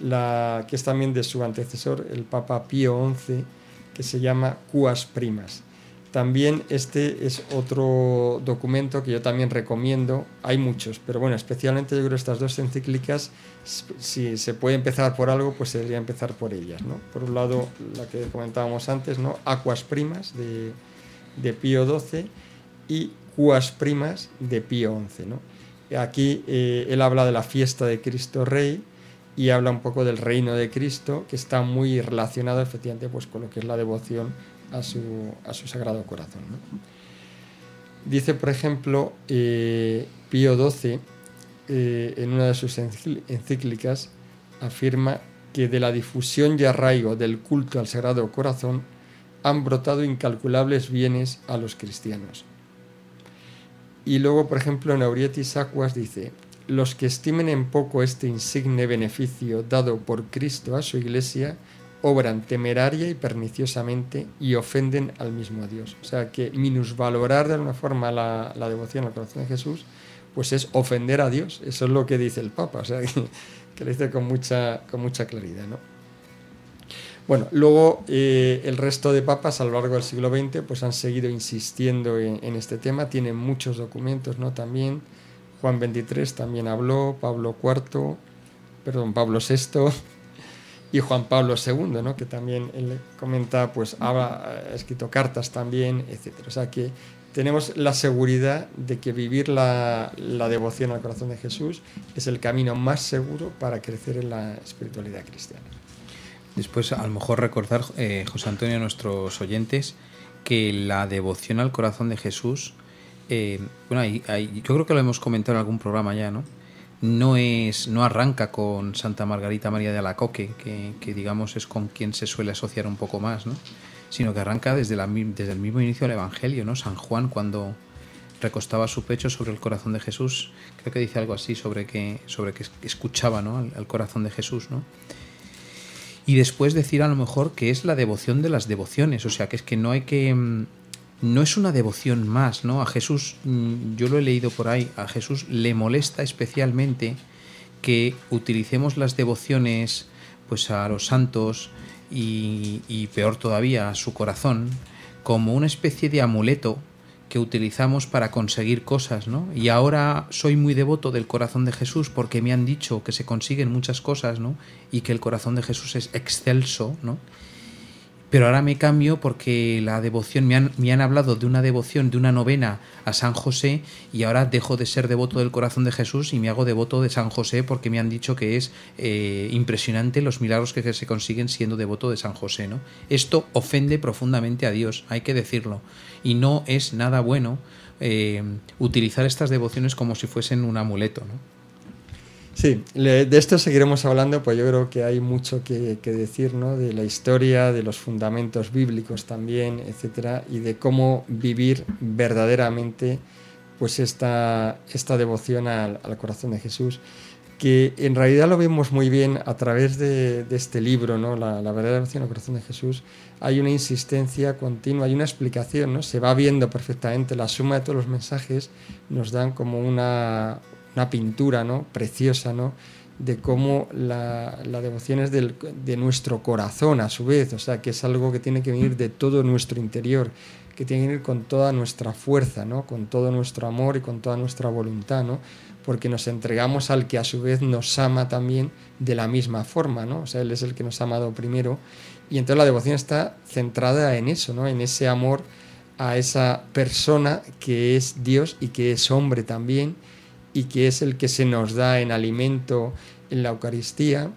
también de su antecesor, el Papa Pío XI, que se llama Quas Primas. También este es otro documento que yo también recomiendo. Hay muchos, pero bueno, especialmente yo creo que estas dos encíclicas, si se puede empezar por algo, pues se debería empezar por ellas, ¿no? Por un lado, la que comentábamos antes, ¿no? Aquas Primas de Pío XII, y cuas primas de Pío XI, ¿no? Aquí él habla de la fiesta de Cristo Rey y habla un poco del reino de Cristo, que está muy relacionado efectivamente pues, con lo que es la devoción a su Sagrado Corazón, ¿no? Dice, por ejemplo, Pío XII, en una de sus encíclicas, afirma que de la difusión y arraigo del culto al Sagrado Corazón han brotado incalculables bienes a los cristianos. Y luego, por ejemplo, en Aurietis Aquas dice: los que estimen en poco este insigne beneficio dado por Cristo a su Iglesia, obran temeraria y perniciosamente y ofenden al mismo Dios. O sea que minusvalorar de alguna forma la devoción al corazón de Jesús, pues es ofender a Dios. Eso es lo que dice el Papa, o sea que lo dice con mucha claridad, ¿no? Bueno, luego el resto de papas a lo largo del siglo XX pues han seguido insistiendo en este tema, tienen muchos documentos, ¿no? También Juan XXIII también habló, Pablo VI y Juan Pablo II, ¿no? Que también él comenta, pues ha escrito cartas también, etcétera. O sea que tenemos la seguridad de que vivir la devoción al corazón de Jesús es el camino más seguro para crecer en la espiritualidad cristiana. Después, a lo mejor recordar, José Antonio, a nuestros oyentes, que la devoción al corazón de Jesús, yo creo que lo hemos comentado en algún programa ya, ¿no? No arranca con Santa Margarita María de Alacoque, que digamos es con quien se suele asociar un poco más, ¿no? Sino que arranca desde el mismo inicio del Evangelio, ¿no? San Juan, cuando recostaba su pecho sobre el corazón de Jesús, creo que dice algo así sobre que escuchaba, ¿no? al corazón de Jesús, ¿no? Y después decir a lo mejor que es la devoción de las devociones, o sea, que es que no es una devoción más, ¿no? A Jesús, yo lo he leído por ahí, a Jesús le molesta especialmente que utilicemos las devociones pues a los santos y peor todavía a su corazón como una especie de amuleto que utilizamos para conseguir cosas, ¿no? Y ahora soy muy devoto del corazón de Jesús porque me han dicho que se consiguen muchas cosas, ¿no? Y que el corazón de Jesús es excelso, ¿no? Pero ahora me cambio porque la devoción, me han hablado de una devoción, de una novena a San José, y ahora dejo de ser devoto del corazón de Jesús y me hago devoto de San José porque me han dicho que es impresionante los milagros que se consiguen siendo devoto de San José, ¿no? Esto ofende profundamente a Dios, hay que decirlo, y no es nada bueno utilizar estas devociones como si fuesen un amuleto, ¿no? Sí, de esto seguiremos hablando, pues yo creo que hay mucho que decir, ¿no? De la historia, de los fundamentos bíblicos también, etcétera, y de cómo vivir verdaderamente pues esta devoción al corazón de Jesús, que en realidad lo vemos muy bien a través de este libro, ¿no? La verdadera devoción al corazón de Jesús. Hay una insistencia continua, hay una explicación, ¿no? Se va viendo perfectamente, la suma de todos los mensajes nos dan como una pintura, ¿no? Preciosa, ¿no? De cómo la devoción es de nuestro corazón a su vez, o sea, que es algo que tiene que venir de todo nuestro interior, que tiene que venir con toda nuestra fuerza, ¿no? Con todo nuestro amor y con toda nuestra voluntad, ¿no? Porque nos entregamos al que a su vez nos ama también de la misma forma, ¿no? O sea, Él es el que nos ha amado primero, y entonces la devoción está centrada en eso, ¿no? En ese amor a esa persona que es Dios y que es hombre también, y que es el que se nos da en alimento en la Eucaristía.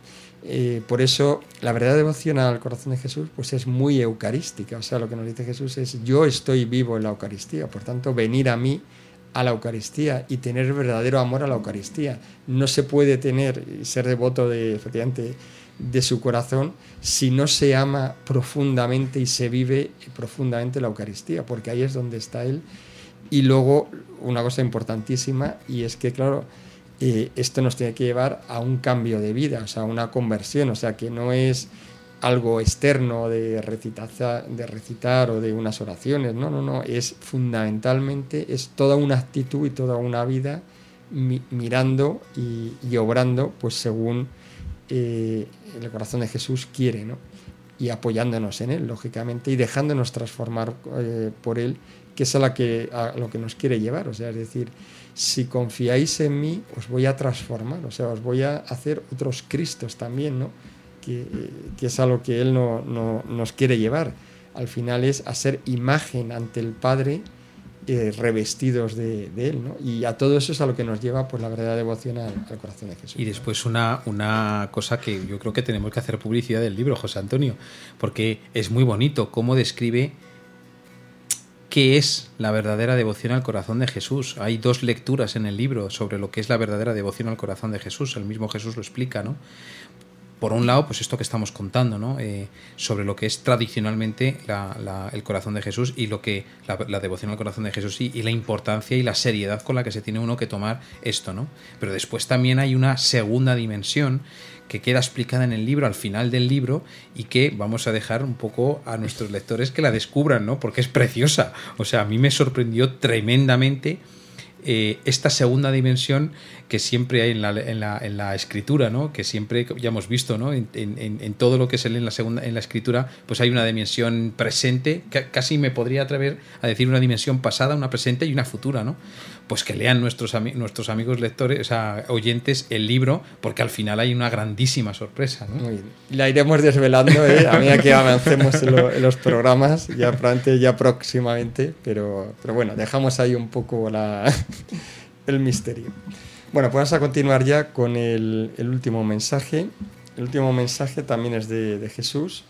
Por eso la verdadera devoción al corazón de Jesús pues es muy eucarística. O sea, lo que nos dice Jesús es: yo estoy vivo en la Eucaristía, por tanto venir a mí a la Eucaristía y tener verdadero amor a la Eucaristía. No se puede tener y ser devoto efectivamente de su corazón si no se ama profundamente y se vive profundamente la Eucaristía, porque ahí es donde está Él. Y luego una cosa importantísima, y es que claro, esto nos tiene que llevar a un cambio de vida, o sea, una conversión, o sea, que no es algo externo de recitar o de unas oraciones, no, es fundamentalmente, es toda una actitud y toda una vida mirando y obrando pues según el corazón de Jesús quiere, ¿no? Y apoyándonos en Él, lógicamente, y dejándonos transformar por Él, que es a lo que nos quiere llevar. O sea, es decir, si confiáis en mí, os voy a transformar, o sea, os voy a hacer otros Cristos también, ¿no? Que es a lo que Él nos quiere llevar. Al final es a ser imagen ante el Padre revestidos de Él, ¿no? Y a todo eso es a lo que nos lleva pues la verdadera devoción al corazón de Jesús. Y después una cosa que yo creo que tenemos que hacer publicidad del libro, José Antonio, porque es muy bonito cómo describe qué es la verdadera devoción al corazón de Jesús. Hay 2 lecturas en el libro sobre lo que es la verdadera devoción al corazón de Jesús. El mismo Jesús lo explica, ¿no? Por un lado, pues esto que estamos contando, ¿no? Sobre lo que es tradicionalmente el corazón de Jesús y lo que la devoción al corazón de Jesús y la importancia y la seriedad con la que se tiene uno que tomar esto, ¿no? Pero después también hay una segunda dimensión que queda explicada en el libro, al final del libro, y que vamos a dejar un poco a nuestros lectores que la descubran, ¿no? Porque es preciosa. O sea, a mí me sorprendió tremendamente esta segunda dimensión que siempre hay en la escritura, ¿no? Que siempre ya hemos visto, ¿no? En todo lo que se lee en la escritura, pues hay una dimensión presente, casi me podría atrever a decir una dimensión pasada, una presente y una futura, ¿no? Pues que lean nuestros amigos lectores, o sea, oyentes, el libro, porque al final hay una grandísima sorpresa, ¿no? Muy bien. La iremos desvelando a medida que avancemos en los programas, ya próximamente, pero bueno, dejamos ahí un poco el misterio. Bueno, pues vamos a continuar ya con el último mensaje. El último mensaje también es de Jesús,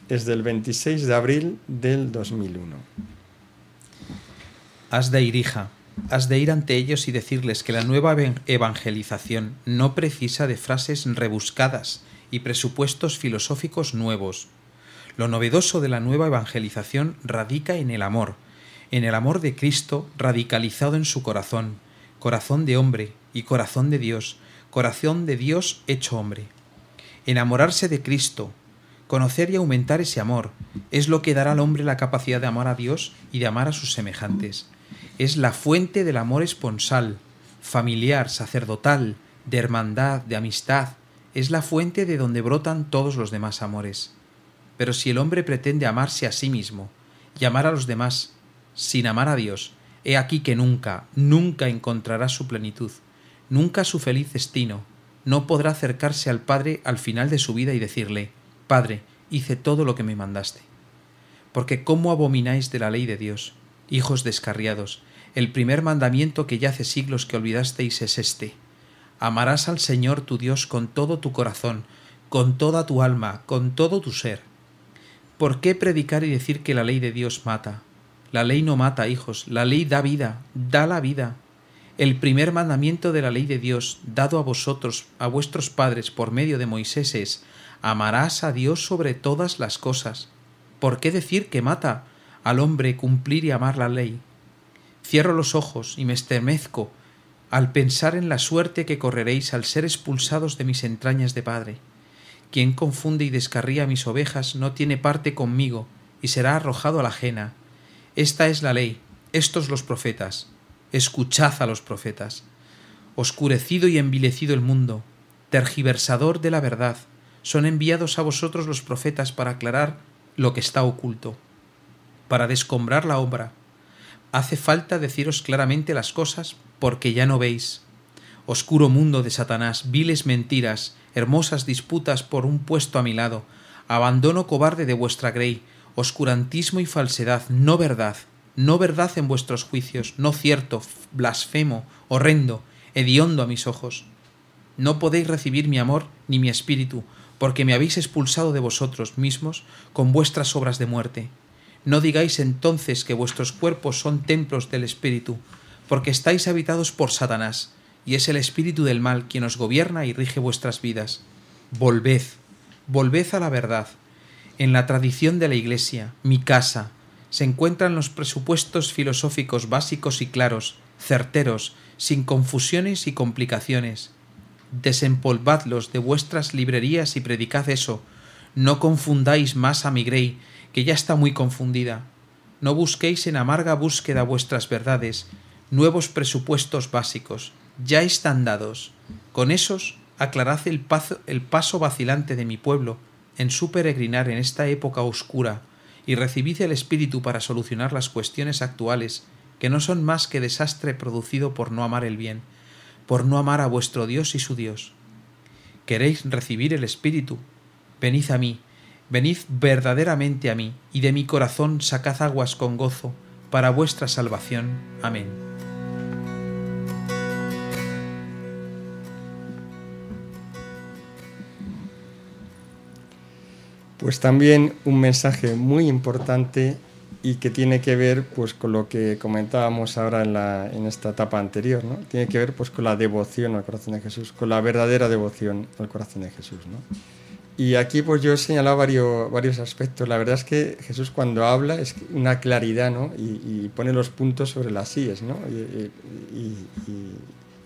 es del 26 de abril del 2001. Has de ir, hija. Has de ir ante ellos y decirles que la nueva evangelización no precisa de frases rebuscadas y presupuestos filosóficos nuevos. Lo novedoso de la nueva evangelización radica en el amor de Cristo radicalizado en su corazón, corazón de hombre y corazón de Dios hecho hombre. Enamorarse de Cristo, conocer y aumentar ese amor, es lo que dará al hombre la capacidad de amar a Dios y de amar a sus semejantes. Es la fuente del amor esponsal, familiar, sacerdotal, de hermandad, de amistad. Es la fuente de donde brotan todos los demás amores. Pero si el hombre pretende amarse a sí mismo y amar a los demás sin amar a Dios, he aquí que nunca, nunca encontrará su plenitud, nunca su feliz destino. No podrá acercarse al Padre al final de su vida y decirle: Padre, hice todo lo que me mandaste. Porque ¿cómo abomináis de la ley de Dios, hijos descarriados? El primer mandamiento que ya hace siglos que olvidasteis es este: amarás al Señor tu Dios con todo tu corazón, con toda tu alma, con todo tu ser. ¿Por qué predicar y decir que la ley de Dios mata? La ley no mata, hijos, la ley da vida, da la vida. El primer mandamiento de la ley de Dios, dado a vosotros, a vuestros padres, por medio de Moisés es: amarás a Dios sobre todas las cosas. ¿Por qué decir que mata al hombre cumplir y amar la ley? Cierro los ojos y me estremezco al pensar en la suerte que correréis al ser expulsados de mis entrañas de padre. Quien confunde y descarría mis ovejas no tiene parte conmigo y será arrojado a la ajena. Esta es la ley, estos los profetas. Escuchad a los profetas. Oscurecido y envilecido el mundo, tergiversador de la verdad, son enviados a vosotros los profetas para aclarar lo que está oculto, para descombrar la obra. Hace falta deciros claramente las cosas porque ya no veis. Oscuro mundo de Satanás, viles mentiras, hermosas disputas por un puesto a mi lado, abandono cobarde de vuestra grey, oscurantismo y falsedad, no verdad en vuestros juicios, no cierto, blasfemo, horrendo, hediondo a mis ojos. No podéis recibir mi amor ni mi espíritu, porque me habéis expulsado de vosotros mismos con vuestras obras de muerte. No digáis entonces que vuestros cuerpos son templos del espíritu, porque estáis habitados por Satanás, y es el espíritu del mal quien os gobierna y rige vuestras vidas. Volved a la verdad. En la tradición de la Iglesia, mi casa, se encuentran los presupuestos filosóficos básicos y claros, certeros, sin confusiones y complicaciones. Desempolvadlos de vuestras librerías y predicad eso. No confundáis más a mi grey, que ya está muy confundida. No busquéis en amarga búsqueda vuestras verdades, nuevos presupuestos básicos. Ya están dados. Con esos aclarad el paso vacilante de mi pueblo en su peregrinar en esta época oscura, y recibid el Espíritu para solucionar las cuestiones actuales, que no son más que desastre producido por no amar el bien, por no amar a vuestro Dios y su Dios. ¿Queréis recibir el Espíritu? Venid a mí, venid verdaderamente a mí, y de mi corazón sacad aguas con gozo, para vuestra salvación. Amén. Pues también un mensaje muy importante y que tiene que ver pues con lo que comentábamos ahora en esta etapa anterior, ¿no? Tiene que ver pues con la devoción al corazón de Jesús, con la verdadera devoción al corazón de Jesús, ¿no? Y aquí pues yo he señalado varios aspectos. La verdad es que Jesús cuando habla es una claridad, ¿no? Y pone los puntos sobre las íes, ¿no? Y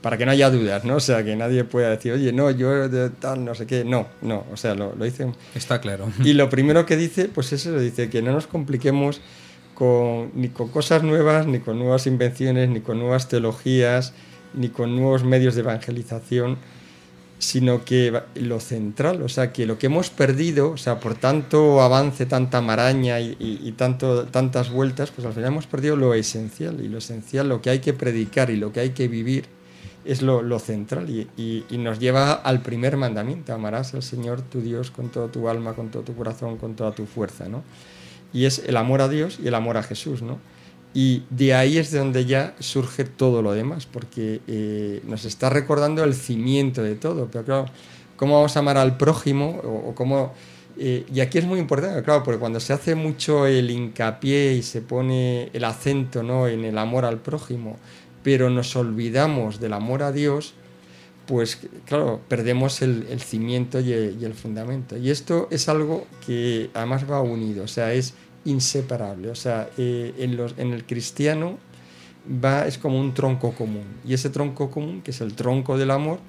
para que no haya dudas, ¿no? O sea, que nadie pueda decir, oye, no, yo de tal, no sé qué. No, o sea, lo dice. Está claro. Y lo primero que dice, pues eso, dice que no nos compliquemos ni con cosas nuevas, ni con nuevas invenciones, ni con nuevas teologías, ni con nuevos medios de evangelización, sino que lo central, o sea, que lo que hemos perdido, o sea, por tanto avance, tanta maraña y tantas vueltas, pues al final hemos perdido lo esencial, y lo esencial, lo que hay que predicar y lo que hay que vivir, es lo central, y nos lleva al primer mandamiento: amarás al Señor tu Dios con todo tu alma, con todo tu corazón, con toda tu fuerza, ¿no? Y es el amor a Dios y el amor a Jesús, ¿no? Y de ahí es de donde ya surge todo lo demás, porque nos está recordando el cimiento de todo. Pero claro, ¿cómo vamos a amar al prójimo? O cómo, y aquí es muy importante, claro, porque cuando se hace mucho el hincapié y se pone el acento, ¿no?, en el amor al prójimo, pero nos olvidamos del amor a Dios, pues claro, perdemos el cimiento y el fundamento. Y esto es algo que además va unido, o sea, es inseparable. O sea, en el cristiano es como un tronco común, y ese tronco común, que es el tronco del amor,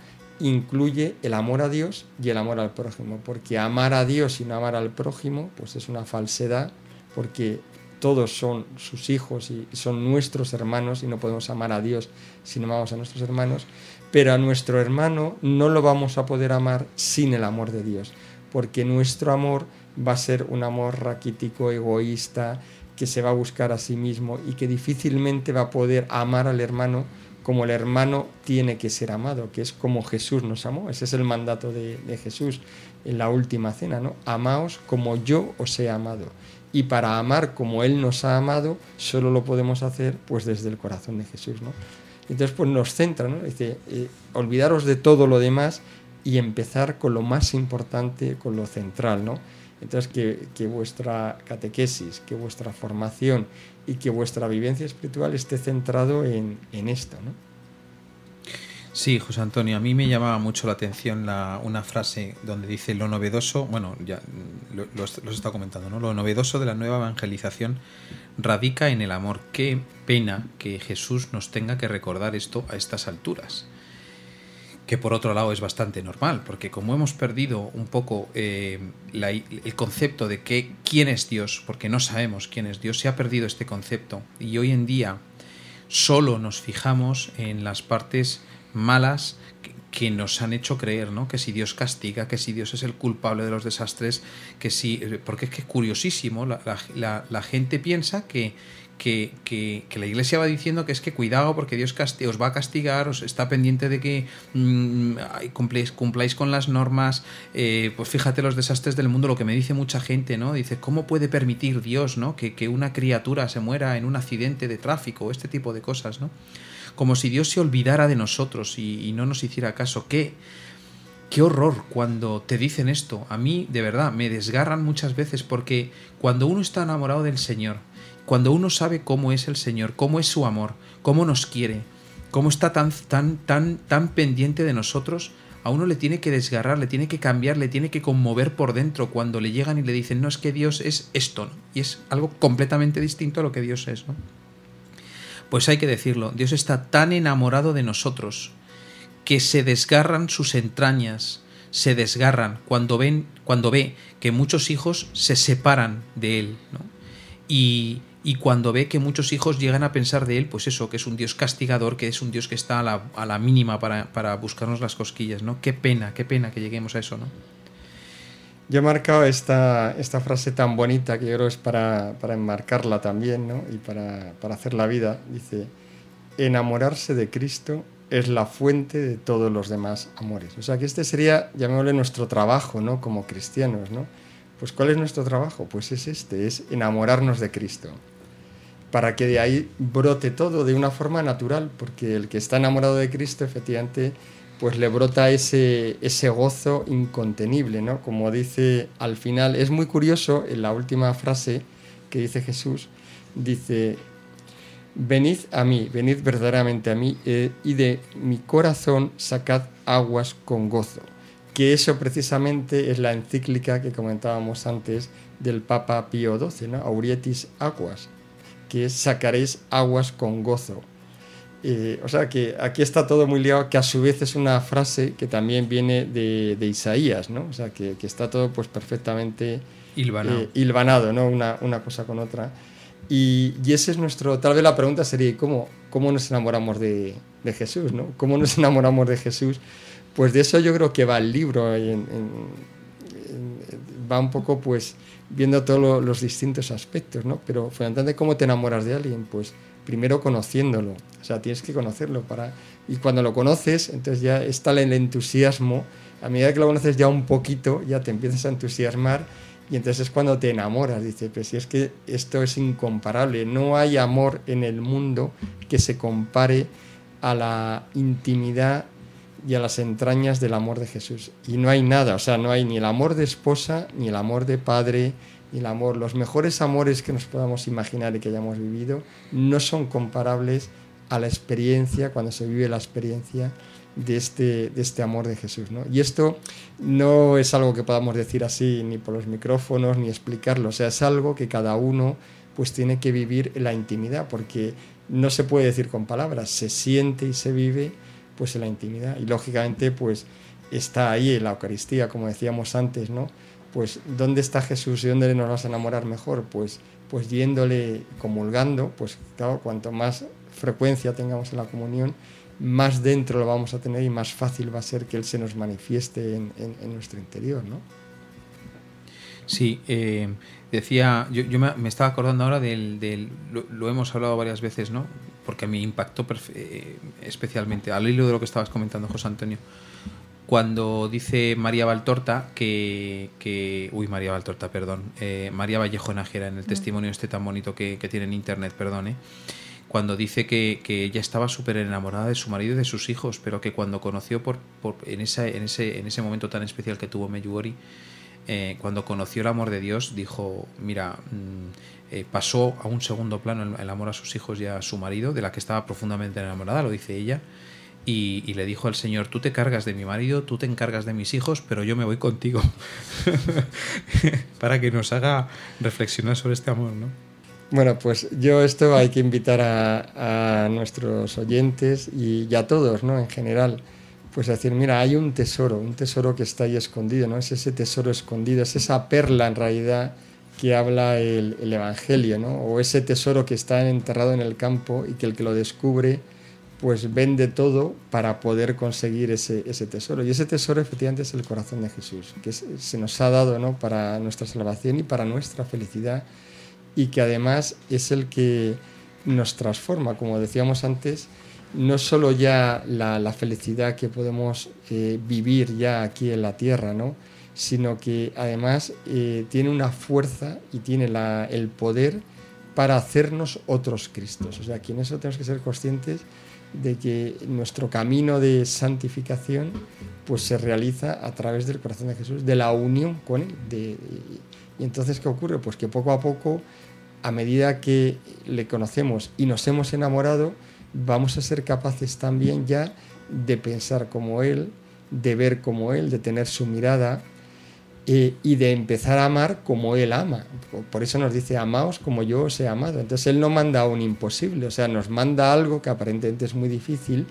incluye el amor a Dios y el amor al prójimo, porque amar a Dios y no amar al prójimo pues es una falsedad, porque todos son sus hijos y son nuestros hermanos, y no podemos amar a Dios si no amamos a nuestros hermanos. Pero a nuestro hermano no lo vamos a poder amar sin el amor de Dios, porque nuestro amor va a ser un amor raquítico, egoísta, que se va a buscar a sí mismo y que difícilmente va a poder amar al hermano como el hermano tiene que ser amado, que es como Jesús nos amó. Ese es el mandato de Jesús en la última cena, ¿no? Amaos como yo os he amado. Y para amar como Él nos ha amado, solo lo podemos hacer pues desde el corazón de Jesús, ¿no? Entonces pues nos centra, ¿no? Dice, olvidaros de todo lo demás y empezar con lo más importante, con lo central, ¿no? Entonces que vuestra catequesis, que vuestra formación y que vuestra vivencia espiritual esté centrado en esto, ¿no? Sí, José Antonio, a mí me llamaba mucho la atención una frase donde dice: lo novedoso, bueno, ya lo he estado comentando, ¿no? Lo novedoso de la nueva evangelización radica en el amor. Qué pena que Jesús nos tenga que recordar esto a estas alturas, que por otro lado es bastante normal, porque como hemos perdido un poco el concepto de quién es Dios, porque no sabemos quién es Dios, se ha perdido este concepto, y hoy en día solo nos fijamos en las partes malas que nos han hecho creer, ¿no? Que si Dios castiga, que si Dios es el culpable de los desastres, que si, porque es que es curiosísimo, la gente piensa que la Iglesia va diciendo que es que cuidado porque Dios os va a castigar, os está pendiente de que cumpláis con las normas. Pues fíjate los desastres del mundo, lo que me dice mucha gente, ¿no? Dice, ¿cómo puede permitir Dios, ¿no?, que una criatura se muera en un accidente de tráfico, este tipo de cosas, ¿no? Como si Dios se olvidara de nosotros y no nos hiciera caso. Qué horror cuando te dicen esto. A mí, de verdad, me desgarran muchas veces, porque cuando uno está enamorado del Señor, cuando uno sabe cómo es el Señor, cómo es su amor, cómo nos quiere, cómo está tan pendiente de nosotros, a uno le tiene que desgarrar, le tiene que cambiar, le tiene que conmover por dentro cuando le llegan y le dicen, no, es que Dios es esto, ¿no? Y es algo completamente distinto a lo que Dios es, ¿no? Pues hay que decirlo, Dios está tan enamorado de nosotros que se desgarran sus entrañas, se desgarran cuando ve que muchos hijos se separan de Él, ¿no? Y cuando ve que muchos hijos llegan a pensar de Él, pues eso, que es un Dios castigador, que es un Dios que está a la mínima para buscarnos las cosquillas, ¿no? Qué pena que lleguemos a eso, ¿no? Yo he marcado esta frase tan bonita, que yo creo es para enmarcarla también, ¿no? Y para hacer la vida. Dice, enamorarse de Cristo es la fuente de todos los demás amores. O sea, que este sería, llamémosle, nuestro trabajo, ¿no?, como cristianos, ¿no? Pues ¿cuál es nuestro trabajo? Pues es es enamorarnos de Cristo. para que de ahí brote todo de una forma natural, porque el que está enamorado de Cristo, efectivamente, pues le brota ese gozo incontenible, ¿no? Como dice al final, es muy curioso en la última frase que dice Jesús, dice: venid a mí, venid verdaderamente a mí, y de mi corazón sacad aguas con gozo. Que eso precisamente es la encíclica que comentábamos antes del Papa Pío XII, ¿no? Aurietis Aquas, que es sacaréis aguas con gozo. O sea que aquí está todo muy liado, que a su vez es una frase que también viene de Isaías, ¿no? O sea que está todo pues perfectamente hilvanado, ¿no? Una cosa con otra. Y ese es nuestro... Tal vez la pregunta sería ¿cómo nos enamoramos de Jesús, ¿no? ¿Cómo nos enamoramos de Jesús? Pues de eso yo creo que va el libro. Va un poco pues viendo todos los distintos aspectos, ¿no? Pero fundamentalmente, ¿cómo te enamoras de alguien? Pues primero conociéndolo. O sea, tienes que conocerlo y cuando lo conoces, entonces ya está el entusiasmo. A medida que lo conoces ya un poquito, ya te empiezas a entusiasmar y entonces es cuando te enamoras. Dices, pues si es que esto es incomparable. No hay amor en el mundo que se compare a la intimidad y a las entrañas del amor de Jesús. Y no hay nada, o sea, no hay ni el amor de esposa, ni el amor de padre, ni el amor. Los mejores amores que nos podamos imaginar y que hayamos vivido no son comparables a la experiencia, cuando se vive la experiencia de este amor de Jesús, ¿no? Y esto no es algo que podamos decir así ni por los micrófonos ni explicarlo, o sea, es algo que cada uno pues tiene que vivir en la intimidad, porque no se puede decir con palabras, se siente y se vive pues en la intimidad. Y lógicamente pues está ahí en la Eucaristía, como decíamos antes, ¿no? Pues ¿dónde está Jesús y dónde nos vas a enamorar mejor? Pues yéndole, comulgando, pues claro, cuanto más frecuencia tengamos en la comunión, más dentro lo vamos a tener y más fácil va a ser que Él se nos manifieste en nuestro interior, ¿no? Sí, decía, yo me estaba acordando ahora lo hemos hablado varias veces, ¿no? Porque me impactó especialmente, al hilo de lo que estabas comentando, José Antonio, cuando dice María Valtorta María Vallejo Nájera, en el testimonio este tan bonito que tiene en internet, cuando dice que ella estaba súper enamorada de su marido y de sus hijos, pero que cuando conoció en ese momento tan especial que tuvo Medjugorje, cuando conoció el amor de Dios, dijo, mira, pasó a un segundo plano el amor a sus hijos y a su marido, de la que estaba profundamente enamorada, lo dice ella, y le dijo al Señor, tú te cargas de mi marido, tú te encargas de mis hijos, pero yo me voy contigo. Para que nos haga reflexionar sobre este amor, ¿no? Bueno, pues yo esto hay que invitar a nuestros oyentes y a todos, ¿no? En general, pues a decir, mira, hay un tesoro que está ahí escondido, ¿no? Es ese tesoro escondido, es esa perla en realidad que habla el Evangelio, ¿no? O ese tesoro que está enterrado en el campo y que el que lo descubre pues vende todo para poder conseguir ese tesoro. Y ese tesoro efectivamente es el corazón de Jesús, que se nos ha dado, ¿no? Para nuestra salvación y para nuestra felicidad, y que además es el que nos transforma, como decíamos antes, no solo ya la felicidad que podemos vivir ya aquí en la tierra, ¿no? Sino que además tiene una fuerza y tiene el poder para hacernos otros Cristos. O sea, que en eso tenemos que ser conscientes de que nuestro camino de santificación pues se realiza a través del corazón de Jesús, de la unión con Él. Y entonces, ¿qué ocurre? Pues que poco a poco, a medida que le conocemos y nos hemos enamorado, vamos a ser capaces también ya de pensar como Él, de ver como Él, de tener su mirada y de empezar a amar como Él ama. Por eso nos dice, amaos como yo os he amado. Entonces Él no manda un imposible, o sea, nos manda algo que aparentemente es muy difícil,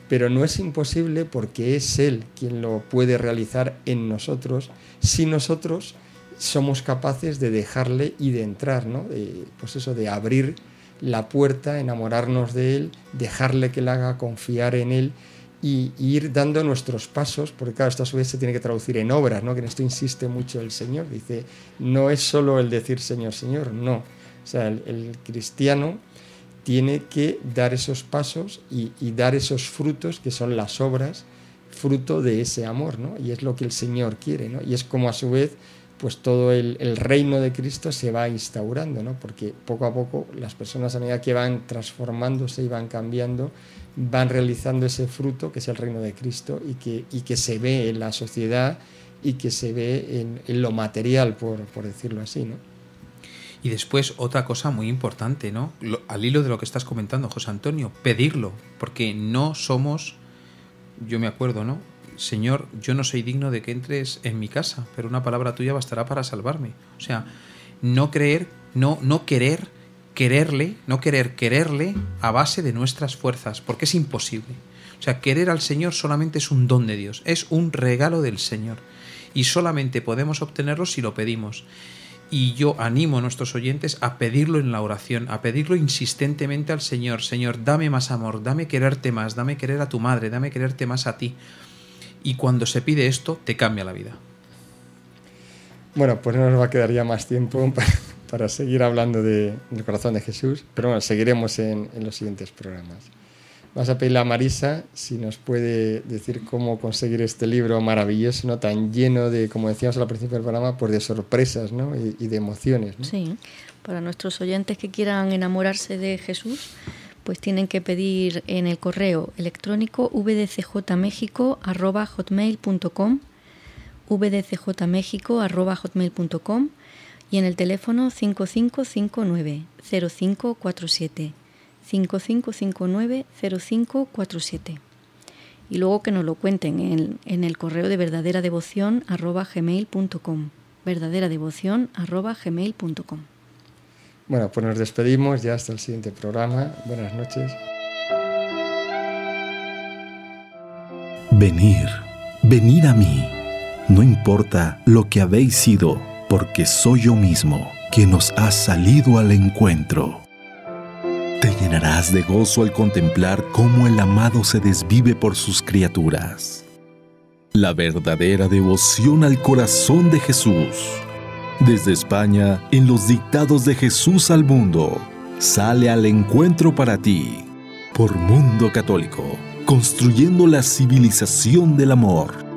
pero no es imposible porque es Él quien lo puede realizar en nosotros, si nosotros somos capaces de dejarle y de entrar, ¿no? Pues eso, de abrir la puerta, enamorarnos de Él, dejarle que Él haga, confiar en Él y ir dando nuestros pasos, porque claro, esto a su vez se tiene que traducir en obras, ¿no? Que en esto insiste mucho el Señor, dice, no es solo el decir Señor, Señor, no. O sea, el cristiano tiene que dar esos pasos y dar esos frutos que son las obras, fruto de ese amor, ¿no? Y es lo que el Señor quiere, ¿no? Y es como a su vez pues todo el reino de Cristo se va instaurando, ¿no? Porque poco a poco las personas, a medida que van transformándose y van cambiando, van realizando ese fruto que es el reino de Cristo y que se ve en la sociedad y que se ve en lo material, por decirlo así, ¿no? Y después otra cosa muy importante, ¿no? Al hilo de lo que estás comentando, José Antonio, pedirlo, porque no somos, yo me acuerdo, ¿no? Señor, yo no soy digno de que entres en mi casa, pero una palabra tuya bastará para salvarme. O sea, no querer quererle a base de nuestras fuerzas, porque es imposible. O sea, querer al Señor solamente es un don de Dios, es un regalo del Señor. Y solamente podemos obtenerlo si lo pedimos. Y yo animo a nuestros oyentes a pedirlo en la oración, a pedirlo insistentemente al Señor. Señor, dame más amor, dame quererte más, dame querer a tu madre, dame quererte más a ti. Y cuando se pide esto, te cambia la vida. Bueno, pues no nos va a quedar ya más tiempo para seguir hablando del corazón de Jesús, pero bueno, seguiremos en los siguientes programas. Vamos a pedirle a Marisa si nos puede decir cómo conseguir este libro maravilloso, ¿no? Tan lleno de, como decíamos al principio del programa, pues de sorpresas, ¿no? y de emociones, ¿no? Sí, para nuestros oyentes que quieran enamorarse de Jesús, pues tienen que pedir en el correo electrónico vdcjmexico@hotmail.com, vdcjmexico@hotmail.com, y en el teléfono 5559 0547. 5559-0547. Y luego que nos lo cuenten en el correo de verdaderadevoción@gmail.com, verdaderadevoción@gmail.com. Bueno, pues nos despedimos ya hasta el siguiente programa. Buenas noches. Venid a mí. No importa lo que habéis sido, porque soy yo mismo quien os ha salido al encuentro. Te llenarás de gozo al contemplar cómo el amado se desvive por sus criaturas. La verdadera devoción al corazón de Jesús. Desde España, en los dictados de Jesús al mundo, sale al encuentro para ti. Por Mundo Católico, construyendo la civilización del amor.